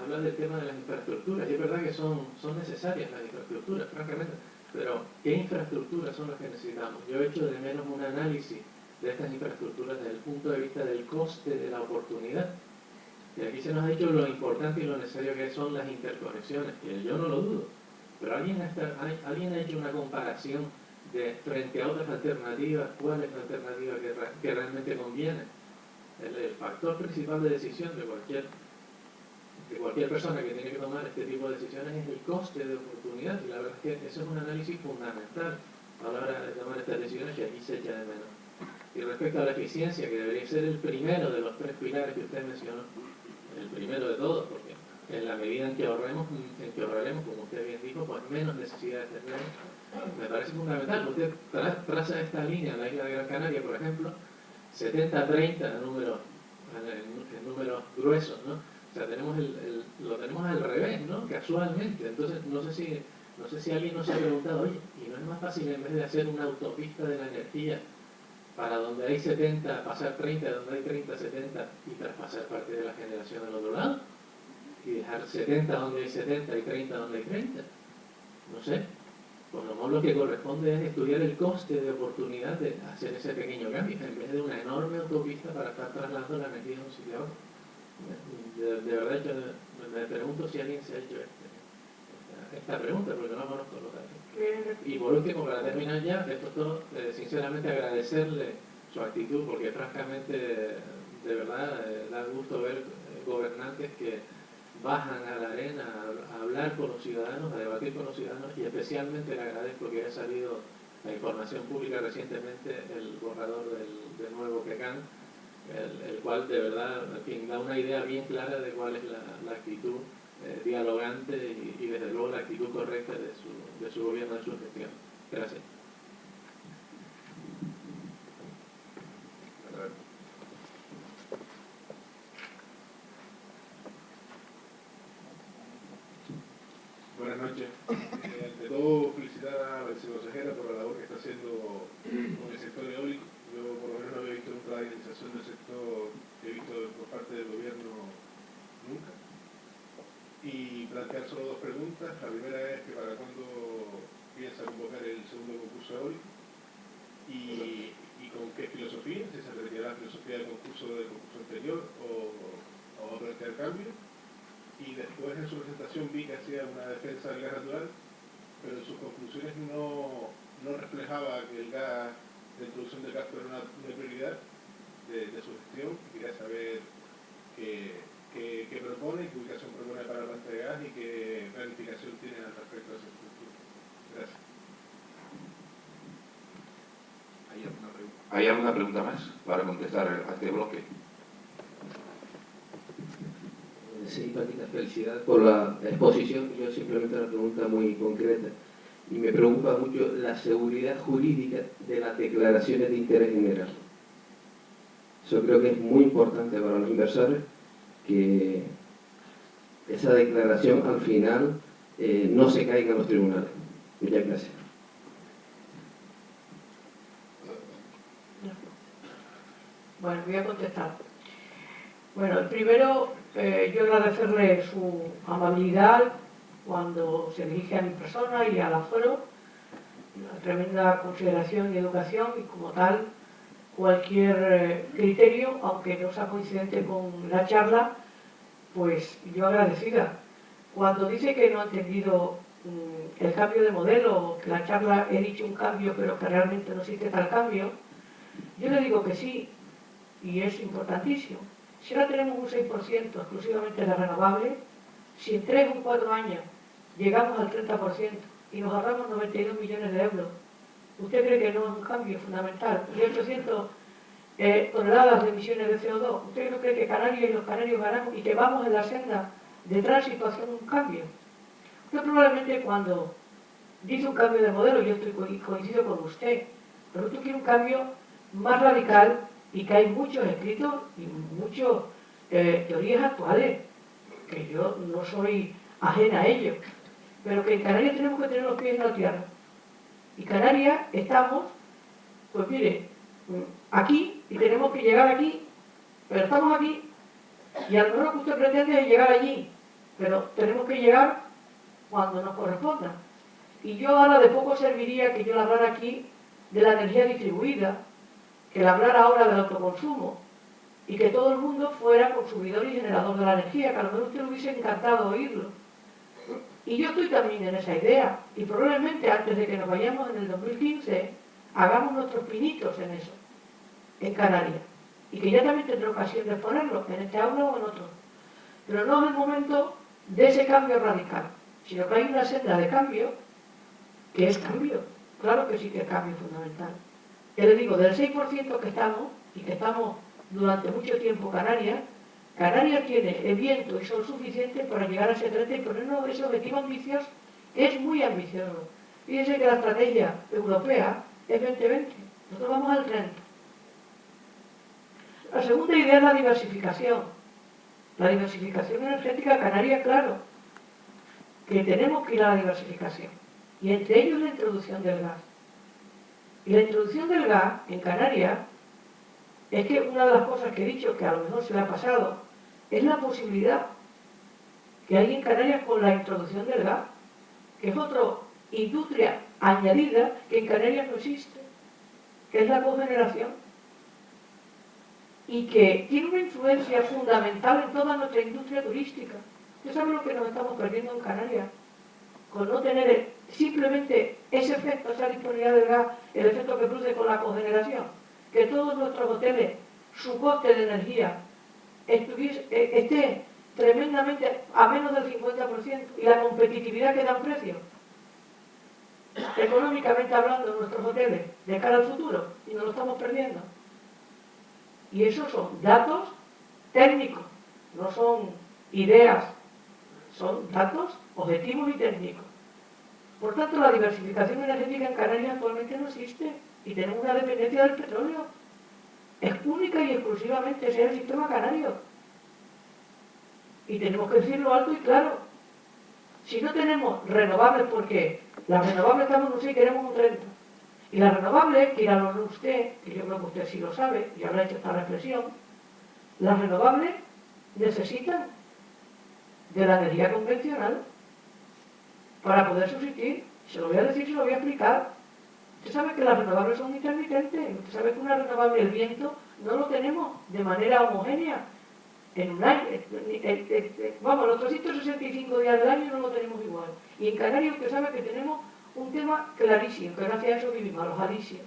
Habla del tema de las infraestructuras, y es verdad que son necesarias las infraestructuras, francamente, pero ¿qué infraestructuras son las que necesitamos? Yo he hecho de menos un análisis de estas infraestructuras desde el punto de vista del coste de la oportunidad. Y aquí se nos ha dicho lo importante y lo necesario que son las interconexiones, que yo no lo dudo, pero alguien ha hecho una comparación frente a otras alternativas, cuál es la alternativa que realmente conviene. El factor principal de decisión de cualquier persona que tiene que tomar este tipo de decisiones es el coste de oportunidad, y la verdad es que eso es un análisis fundamental a la hora de tomar estas decisiones, que aquí se echa de menos. Y respecto a la eficiencia, que debería ser el primero de los 3 pilares que usted mencionó, el primero de todos, porque en la medida en que ahorraremos, como usted bien dijo, pues menos necesidades tendremos. Me parece fundamental. Usted traza esta línea en la isla de Gran Canaria, por ejemplo, 70-30 en números gruesos, ¿no? O sea, lo tenemos al revés, ¿no? Casualmente. Entonces, no sé si alguien nos ha preguntado, oye, ¿y no es más fácil en vez de hacer una autopista de la energía, para donde hay 70, pasar 30, donde hay 30, 70 y traspasar parte de la generación al otro lado, y dejar 70 donde hay 70 y 30 donde hay 30. No sé, por lo menos lo que corresponde es estudiar el coste de oportunidad de hacer ese pequeño cambio, en vez de una enorme autopista para estar trasladando la energía de un sitio a otro. De verdad, yo me pregunto si alguien se ha hecho esta pregunta, porque no conozco los datos. Y por último, para terminar ya, esto es todo, sinceramente agradecerle su actitud, porque francamente, de verdad, da gusto ver gobernantes que bajan a la arena a hablar con los ciudadanos, a debatir con los ciudadanos, y especialmente le agradezco que haya salido la información pública recientemente, el borrador del nuevo PECAN, el cual de verdad, en fin, da una idea bien clara de cuál es la actitud dialogante y desde luego la actitud correcta de su gobierno, de su gestión. Gracias. Buenas noches. Ante todo, felicitar a la viceconsejera por la labor que está haciendo con el sector eólico. Yo por lo menos no había visto nunca la dinamización del sector que he visto por parte del gobierno nunca. Y plantear solo dos preguntas. La primera es que para cuándo piensa convocar el segundo concurso eólico y con qué filosofía, si se retirará la filosofía del concurso anterior o va a plantear cambio. Y después en su presentación vi que hacía una defensa del gas natural, pero en sus conclusiones no reflejaba que el gas, la introducción del gas fuera una prioridad de su gestión. Quería saber qué propone, qué ubicación propone para la planta de gas y qué planificación tiene al respecto de esa estructura. Gracias. ¿Hay alguna pregunta más para contestar a este bloque? Sí, Paquita, felicidades por la exposición. Yo simplemente una pregunta muy concreta. Y me preocupa mucho la seguridad jurídica de las declaraciones de interés general. Yo creo que es muy importante para los inversores que esa declaración al final no se caiga en los tribunales. Muchas gracias. Bueno, voy a contestar. Bueno, el primero, yo agradecerle su amabilidad cuando se dirige a mi persona y al aforo, una tremenda consideración y educación, y como tal, cualquier criterio, aunque no sea coincidente con la charla, pues yo agradecida. Cuando dice que no ha entendido el cambio de modelo, que la charla he dicho un cambio, pero que realmente no existe tal cambio, yo le digo que sí, y es importantísimo. Si ahora tenemos un 6% exclusivamente de renovables, si en 3 o 4 años llegamos al 30% y nos ahorramos 92 millones de euros, ¿usted cree que no es un cambio fundamental? Y 800 toneladas de emisiones de CO2, ¿usted no cree que Canarias y los canarios ganamos y que vamos en la senda de tránsito hacia un cambio? Usted probablemente cuando dice un cambio de modelo, yo coincido con usted, pero usted quiere un cambio más radical y que hay muchos escritos y muchas teorías actuales, que yo no soy ajena a ello, pero que en Canarias tenemos que tener los pies en la tierra. Y Canarias estamos, pues mire, aquí y tenemos que llegar aquí, pero estamos aquí y a lo mejor lo que usted pretende es llegar allí, pero tenemos que llegar cuando nos corresponda. Y yo ahora de poco serviría que yo le hablara aquí de la energía distribuida, que le hablara ahora del autoconsumo y que todo el mundo fuera consumidor y generador de la energía, que a lo mejor usted le hubiese encantado oírlo. Y yo estoy también en esa idea, y probablemente antes de que nos vayamos en el 2015 hagamos nuestros pinitos en eso, en Canarias, y que ya también tendré ocasión de exponerlo, en este aula o en otro. Pero no es el momento de ese cambio radical, sino que hay una senda de cambio que es cambio, claro que sí que es cambio fundamental. Ya le digo, del 6% que estamos, y que estamos durante mucho tiempo Canarias tiene el viento y sol suficiente para llegar a ese 30 y ponernos ese objetivo ambicioso, que es muy ambicioso. Fíjense que la estrategia europea es 2020, nosotros vamos al 30. La segunda idea es la diversificación. La diversificación energética canaria, claro, que tenemos que ir a la diversificación. Y entre ellos la introducción del gas. Y la introducción del gas en Canarias, es que una de las cosas que he dicho, que a lo mejor se le ha pasado, es la posibilidad que hay en Canarias con la introducción del gas, que es otra industria añadida que en Canarias no existe, que es la cogeneración, y que tiene una influencia fundamental en toda nuestra industria turística. ¿Usted sabe lo que nos estamos perdiendo en Canarias? Con no tener simplemente ese efecto, esa disponibilidad del gas, el efecto que produce con la cogeneración. Que todos nuestros hoteles, su coste de energía esté tremendamente a menos del 50%, y la competitividad que dan precios, económicamente hablando, nuestros hoteles, de cara al futuro, y nos lo estamos perdiendo. Y esos son datos técnicos, no son ideas, son datos objetivos y técnicos. Por tanto, la diversificación energética en Canarias actualmente no existe, y tenemos una dependencia del petróleo. Es única y exclusivamente, ese es el sistema canario. Y tenemos que decirlo alto y claro. Si no tenemos renovables, porque las renovables estamos en un 6 y queremos un 30. Y las renovables, que ya lo usted, que yo creo que usted sí lo sabe, y habrá hecho esta reflexión, las renovables necesitan de la energía convencional para poder subsistir. Se lo voy a decir, se lo voy a explicar. Usted sabe que las renovables son intermitentes. Usted sabe que una renovable, el viento, no lo tenemos de manera homogénea. En un año, vamos, los 365 días del año no lo tenemos igual. Y en Canarias usted sabe que tenemos un tema clarísimo, que gracias a eso vivimos, a los alisios.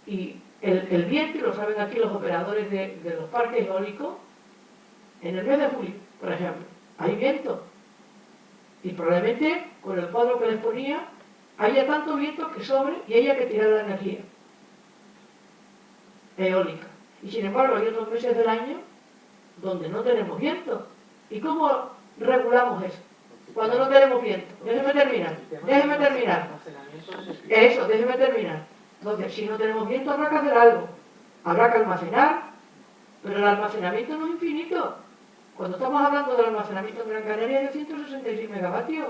Y el viento, lo saben aquí los operadores de los parques eólicos, en el mes de julio, por ejemplo, hay viento. Y probablemente, con el cuadro que les ponía, haya tanto viento que sobre y haya que tirar la energía eólica. Y sin embargo, hay otros meses del año donde no tenemos viento. ¿Y cómo regulamos eso? Cuando no tenemos viento. Déjeme terminar. Eso, déjeme terminar. Entonces, si no tenemos viento, habrá que hacer algo. Habrá que almacenar. Pero el almacenamiento no es infinito. Cuando estamos hablando del almacenamiento en Gran Canaria es de 166 megavatios.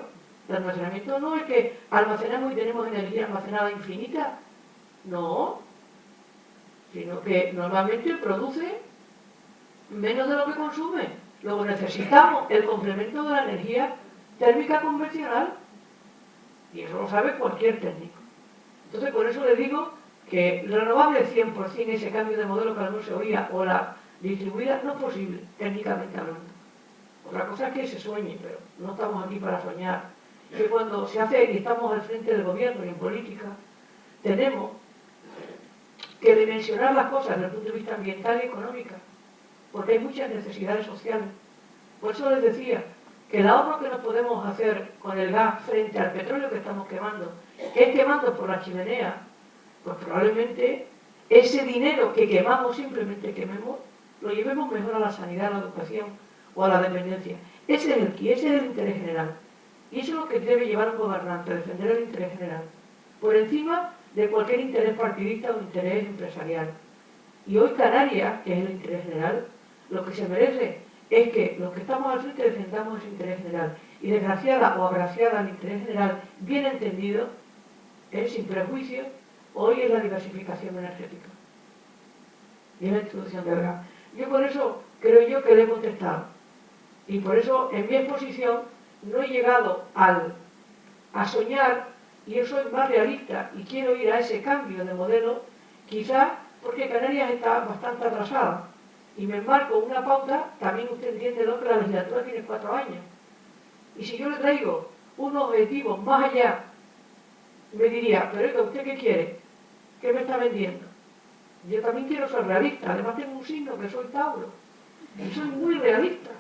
El almacenamiento no es que almacenamos y tenemos energía almacenada infinita. No. Sino que normalmente produce menos de lo que consume. Luego necesitamos el complemento de la energía térmica convencional, y eso lo sabe cualquier técnico. Entonces, por eso le digo que renovable 100%, ese cambio de modelo que a lo mejor se oía, o la distribuida, no es posible, técnicamente hablando. Otra cosa es que se sueñe, pero no estamos aquí para soñar. Que cuando se hace y estamos al frente del gobierno y en política, tenemos que dimensionar las cosas desde el punto de vista ambiental y económico, porque hay muchas necesidades sociales. Por eso les decía que el ahorro que nos podemos hacer con el gas frente al petróleo que estamos quemando, que es quemando por la chimenea, pues probablemente ese dinero que quemamos, simplemente quememos, lo llevemos mejor a la sanidad, a la educación o a la dependencia. Ese es el interés general. Y eso es lo que debe llevar un gobernante, defender el interés general, por encima de cualquier interés partidista o interés empresarial. Y hoy Canarias, que es el interés general, lo que se merece es que los que estamos al frente defendamos ese interés general. Y desgraciada o agraciada al interés general, bien entendido, sin prejuicio, hoy es la diversificación energética. Y es la introducción del gas. Yo por eso creo yo que le he contestado. Y por eso en mi exposición no he llegado a soñar, y yo soy más realista y quiero ir a ese cambio de modelo, quizás porque Canarias está bastante atrasada. Y me enmarco una pauta, también usted entiende que la legislatura tiene 4 años. Y si yo le traigo un objetivo más allá, me diría, pero oiga, ¿usted qué quiere? ¿Qué me está vendiendo? Yo también quiero ser realista, además tengo un signo que soy Tauro. Y soy muy realista.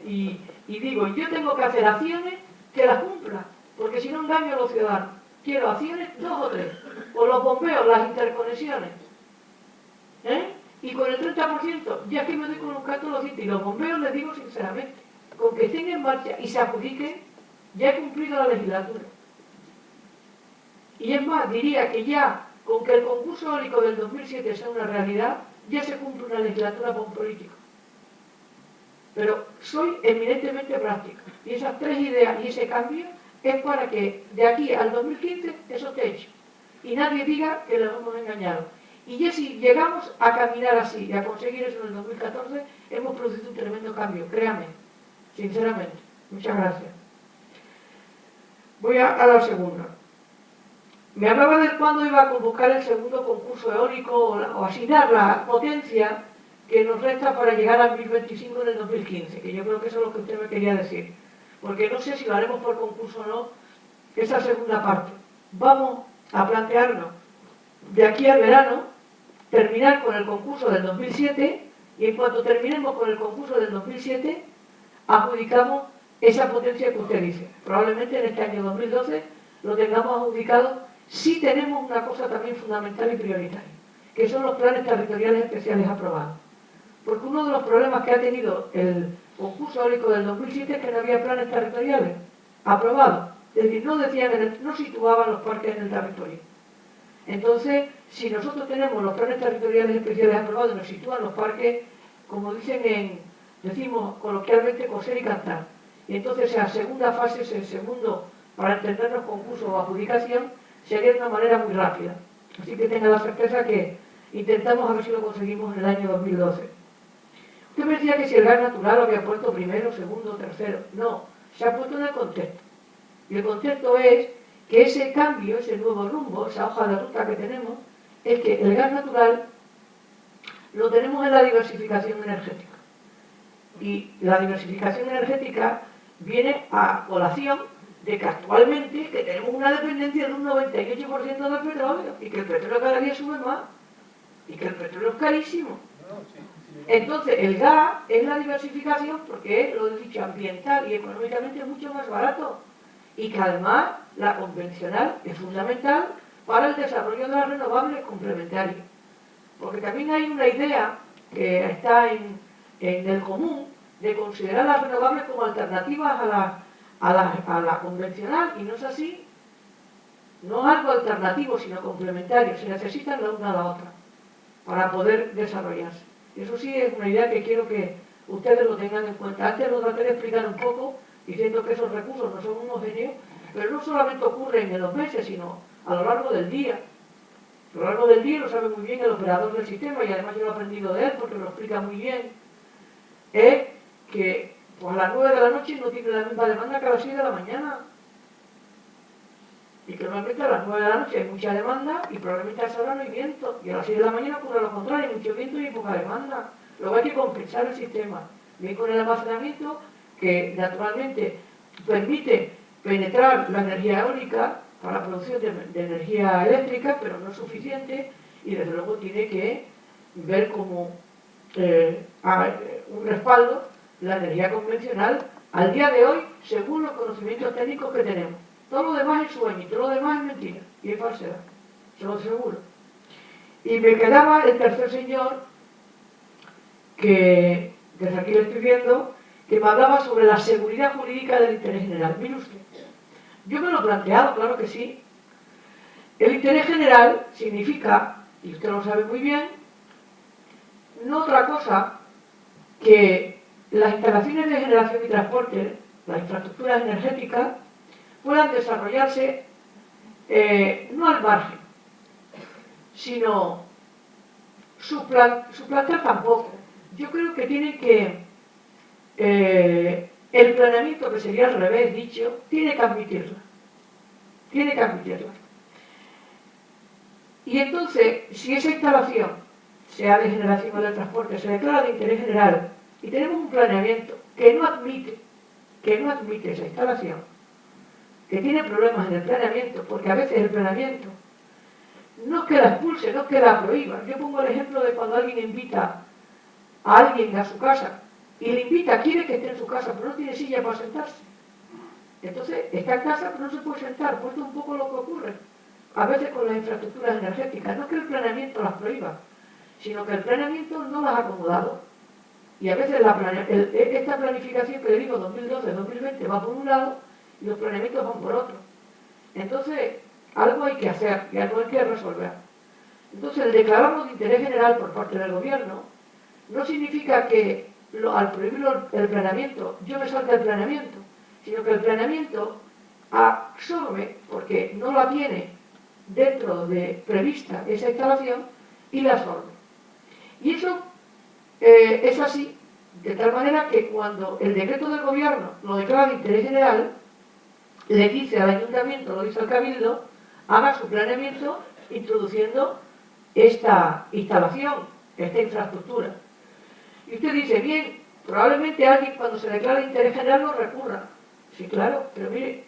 Y digo, yo tengo que hacer acciones que las cumpla, porque si no engaño a los ciudadanos. Quiero acciones 2 o 3, o los bombeos, las interconexiones. Y con el 30%, ya que me doy con un canto los sitios, y los bombeos les digo sinceramente, con que estén en marcha y se adjudiquen, ya he cumplido la legislatura. Y es más, diría que ya, con que el concurso eólico del 2007 sea una realidad, ya se cumple una legislatura para un político. Pero soy eminentemente práctico. Y esas 3 ideas y ese cambio es para que de aquí al 2015 eso esté hecho y nadie diga que les hemos engañado. Y ya si llegamos a caminar así y a conseguir eso en el 2014, hemos producido un tremendo cambio, créanme, sinceramente. Muchas gracias. Voy a la segunda. Me hablaba de cuándo iba a convocar el segundo concurso eólico o asignar la potencia que nos resta para llegar al 1025 en el 2015, que yo creo que eso es lo que usted me quería decir. Porque no sé si lo haremos por concurso o no, esa segunda parte. Vamos a plantearnos de aquí al verano terminar con el concurso del 2007 y en cuanto terminemos con el concurso del 2007 adjudicamos esa potencia que usted dice. Probablemente en este año 2012 lo tengamos adjudicado si tenemos una cosa también fundamental y prioritaria, que son los planes territoriales especiales aprobados. Porque uno de los problemas que ha tenido el concurso eólico del 2007 es que no había planes territoriales aprobados. Es decir, no situaban los parques en el territorio. Entonces, si nosotros tenemos los planes territoriales especiales aprobados y nos sitúan los parques, como decimos coloquialmente, coser y cantar. Y entonces esa segunda fase, ese segundo, para entendernos, concurso o adjudicación, sería de una manera muy rápida. Así que tenga la certeza que intentamos a ver si lo conseguimos en el año 2012. Usted me decía que si el gas natural lo había puesto primero, segundo, tercero. No, se ha puesto en el contexto. Y el contexto es que ese cambio, ese nuevo rumbo, esa hoja de ruta que tenemos, es que el gas natural lo tenemos en la diversificación energética. Y la diversificación energética viene a colación de que actualmente que tenemos una dependencia de un 98% del petróleo y que el petróleo cada día sube más y que el petróleo es carísimo. Entonces el gas es la diversificación porque es, lo he dicho, ambiental y económicamente mucho más barato y que además la convencional es fundamental para el desarrollo de las renovables complementarias. Porque también hay una idea que está en el común de considerar las renovables como alternativas a la convencional, y no es así. No algo alternativo, sino complementario. Se necesitan la una a la otra para poder desarrollarse. Y eso sí es una idea que quiero que ustedes lo tengan en cuenta. Antes lo traté de explicar un poco, diciendo que esos recursos no son homogéneos, pero no solamente ocurren en los meses, sino a lo largo del día. A lo largo del día lo sabe muy bien el operador del sistema, y además yo lo he aprendido de él porque lo explica muy bien, es que pues a las 9 de la noche no tiene la misma demanda que a las 6 de la mañana. Y que normalmente a las 9 de la noche hay mucha demanda y probablemente a esa hora no hay viento. Y a las 6 de la mañana ocurre lo contrario, hay mucho viento y hay poca demanda. Luego hay que compensar el sistema. Bien con el almacenamiento, que naturalmente permite penetrar la energía eólica para la producción de energía eléctrica, pero no es suficiente, y desde luego tiene que ver como un respaldo la energía convencional al día de hoy, según los conocimientos técnicos que tenemos. Todo lo demás es sueño, y todo lo demás es mentira y es falsedad, se lo aseguro. Y me quedaba el tercer señor, que desde aquí lo estoy viendo, que me hablaba sobre la seguridad jurídica del interés general. Mire usted, yo me lo he planteado, claro que sí. El interés general significa, y usted lo sabe muy bien, no otra cosa que las instalaciones de generación y transporte, las infraestructuras energéticas, puedan desarrollarse no al margen, sino suplantar tampoco. Yo creo que tiene que el planeamiento, que sería al revés dicho, tiene que admitirla. Tiene que admitirla. Y entonces, si esa instalación, sea de generación o de transporte, se declara de interés general y tenemos un planeamiento que no admite esa instalación, que tiene problemas en el planeamiento, porque a veces el planeamiento no es que la expulse, no es que la prohíba. Yo pongo el ejemplo de cuando alguien invita a alguien a su casa y le invita, quiere que esté en su casa, pero no tiene silla para sentarse. Entonces, está en casa, pero no se puede sentar. Pues esto es un poco lo que ocurre a veces con las infraestructuras energéticas. No es que el planeamiento las prohíba, sino que el planeamiento no las ha acomodado. Y a veces esta planificación que le digo, 2012-2020, va por un lado y los planeamientos van por otro. Entonces, algo hay que hacer y algo hay que resolver. Entonces, el declararlo de interés general por parte del gobierno no significa que al prohibir el planeamiento yo me salte del planeamiento, sino que el planeamiento absorbe, porque no la tiene dentro de prevista esa instalación, y la absorbe. Y eso es así, de tal manera que cuando el decreto del gobierno lo declara de interés general, le dice al ayuntamiento, lo dice al cabildo, haga su planeamiento introduciendo esta instalación, esta infraestructura. Y usted dice, bien, probablemente alguien cuando se declara de interés general lo recurra. Sí, claro, pero mire,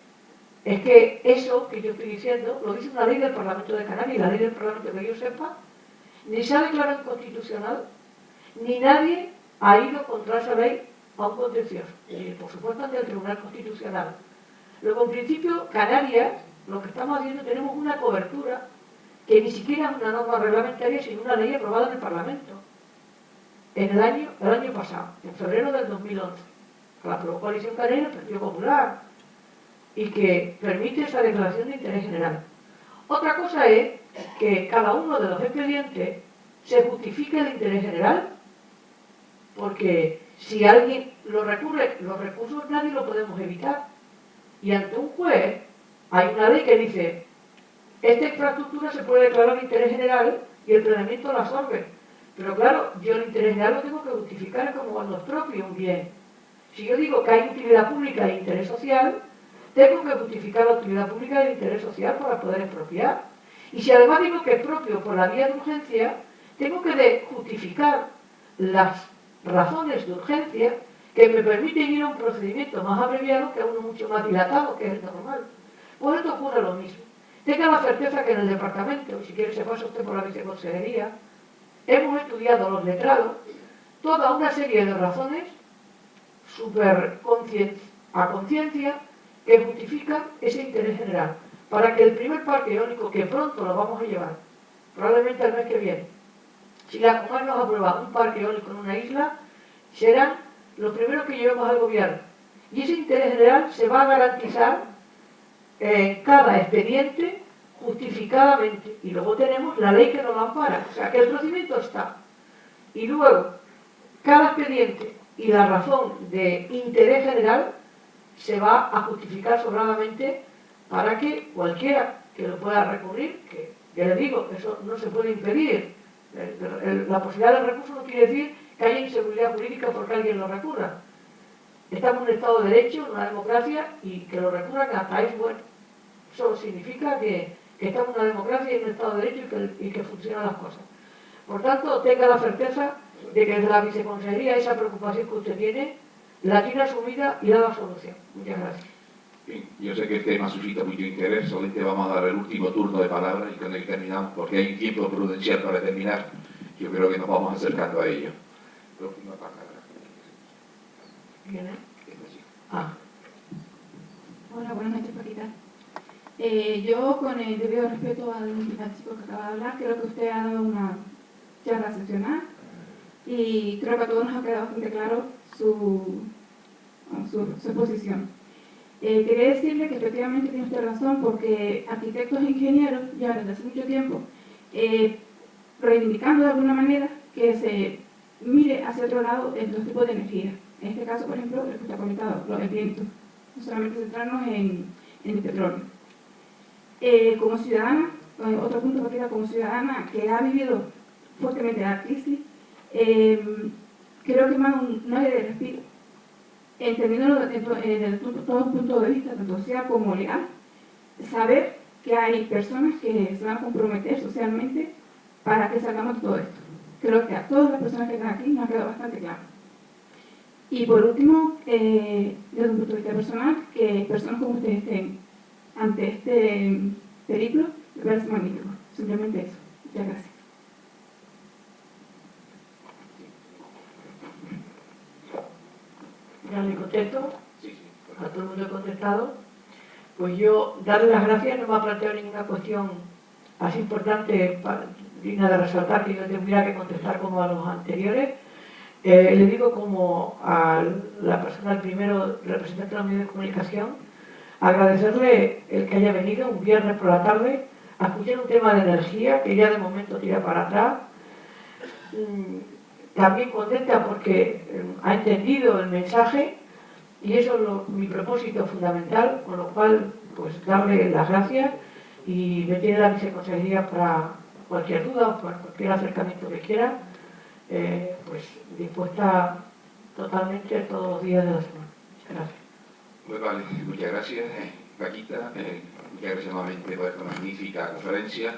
es que eso que yo estoy diciendo lo dice una ley del Parlamento de Canarias, y la ley del Parlamento, que yo sepa, ni se ha declarado inconstitucional, ni nadie ha ido contra esa ley a un contencioso, y por supuesto ante el Tribunal Constitucional. Luego, en principio, Canarias, lo que estamos haciendo, tenemos una cobertura que ni siquiera es una norma reglamentaria, sino una ley aprobada en el Parlamento en el año pasado, en febrero del 2011, la aprobó Coalición Canaria, el Partido Popular, y que permite esa declaración de interés general. Otra cosa es que cada uno de los expedientes se justifique el interés general, porque si alguien lo recurre, los recursos nadie lo podemos evitar. Y ante un juez hay una ley que dice, esta infraestructura se puede declarar de interés general y el planeamiento la absorbe. Pero claro, yo el interés general lo tengo que justificar como cuando es propio un bien. Si yo digo que hay utilidad pública e interés social, tengo que justificar la utilidad pública y el interés social para poder expropiar. Y si además digo que es propio por la vía de urgencia, tengo que justificar las razones de urgencia que me permiten ir a un procedimiento más abreviado que a uno mucho más dilatado, que es el normal. Pues esto ocurre lo mismo. Tenga la certeza que en el departamento, y si quiere se pasa usted por la viceconsejería, hemos estudiado los letrados toda una serie de razones a conciencia que justifican ese interés general, para que el primer parque eólico, que pronto lo vamos a llevar, probablemente el mes que viene, si la Comunidad nos aprueba un parque eólico en una isla, serán los primeros que llevemos al gobierno. Y ese interés general se va a garantizar en cada expediente justificadamente. Y luego tenemos la ley que nos lo ampara. O sea, que el procedimiento está. Y luego, cada expediente y la razón de interés general se va a justificar sobradamente para que cualquiera que lo pueda recurrir, que ya les digo, eso no se puede impedir. La posibilidad del recurso no quiere decir que haya inseguridad jurídica porque alguien lo recurra. Estamos en un Estado de Derecho, en una democracia, y que lo recurran hasta es bueno. Eso significa que estamos en una democracia y en un Estado de Derecho y que funcionan las cosas. Por tanto, tenga la certeza de que desde la viceconsejería esa preocupación que usted tiene la tiene asumida y da la solución. Muchas gracias. Bien, yo sé que el tema suscita mucho interés, solamente vamos a dar el último turno de palabras y con el que terminamos, porque hay un tiempo prudencial para terminar. Yo creo que nos vamos acercando a ello. Próxima palabra. ¿Viene? Hola, buenas noches, Paquita. Yo, con el debido respeto al chico que acaba de hablar, creo que usted ha dado una charla excepcional y creo que a todos nos ha quedado bastante claro su posición. Quería decirle que efectivamente tiene usted razón, porque arquitectos e ingenieros ya desde hace mucho tiempo reivindicando de alguna manera que se mire hacia otro lado en los tipos de energía. En este caso, por ejemplo, lo que usted ha comentado, el viento, no solamente centrarnos en el petróleo. Como ciudadana, otro punto que como ciudadana que ha vivido fuertemente la crisis, creo que más un aire de respiro, entendiendo desde todo punto de vista, tanto social como legal, saber que hay personas que se van a comprometer socialmente para que salgamos de todo esto. Creo que a todas las personas que están aquí nos ha quedado bastante claro. Y por último, desde un punto de vista personal, que personas como ustedes estén ante este periplo, me parece magnífico. Simplemente eso. Muchas gracias. Ya le contesto. A todo el mundo he contestado. Pues yo, darle las gracias, no me ha planteado ninguna cuestión así importante, digna de resaltar, que yo tendría que contestar como a los anteriores. Le digo como a la persona, el primero representante de los medios de comunicación, agradecerle el que haya venido un viernes por la tarde a escuchar un tema de energía que ya de momento tira para atrás. También contenta porque ha entendido el mensaje y eso es mi propósito fundamental, con lo cual pues darle las gracias y me tiene la viceconsejería para cualquier duda o para cualquier acercamiento que quiera, pues dispuesta totalmente todos los días de la semana. Gracias. Pues vale, muchas gracias, Paquita. Muchas gracias nuevamente por esta magnífica conferencia.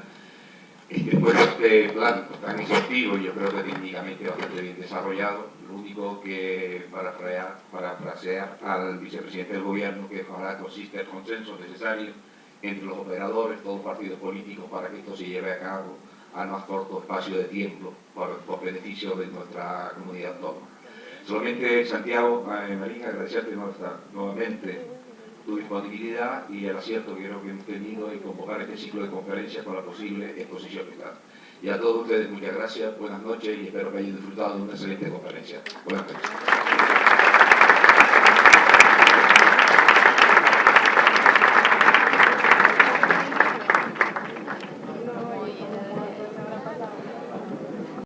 Después de este plan tan exhaustivo, yo creo que técnicamente bastante bien desarrollado, lo único que parafrasear al vicepresidente del gobierno, que ojalá consiste el consenso necesario entre los operadores, todos los partidos políticos, para que esto se lleve a cabo al más corto espacio de tiempo, por beneficio de nuestra comunidad autónoma. Solamente, Santiago, Marín, agradecerte nuevamente tu disponibilidad y el acierto que creo que hemos tenido en convocar este ciclo de conferencias con la posible exposición que está. Y a todos ustedes muchas gracias, buenas noches y espero que hayan disfrutado de una excelente conferencia. Buenas noches.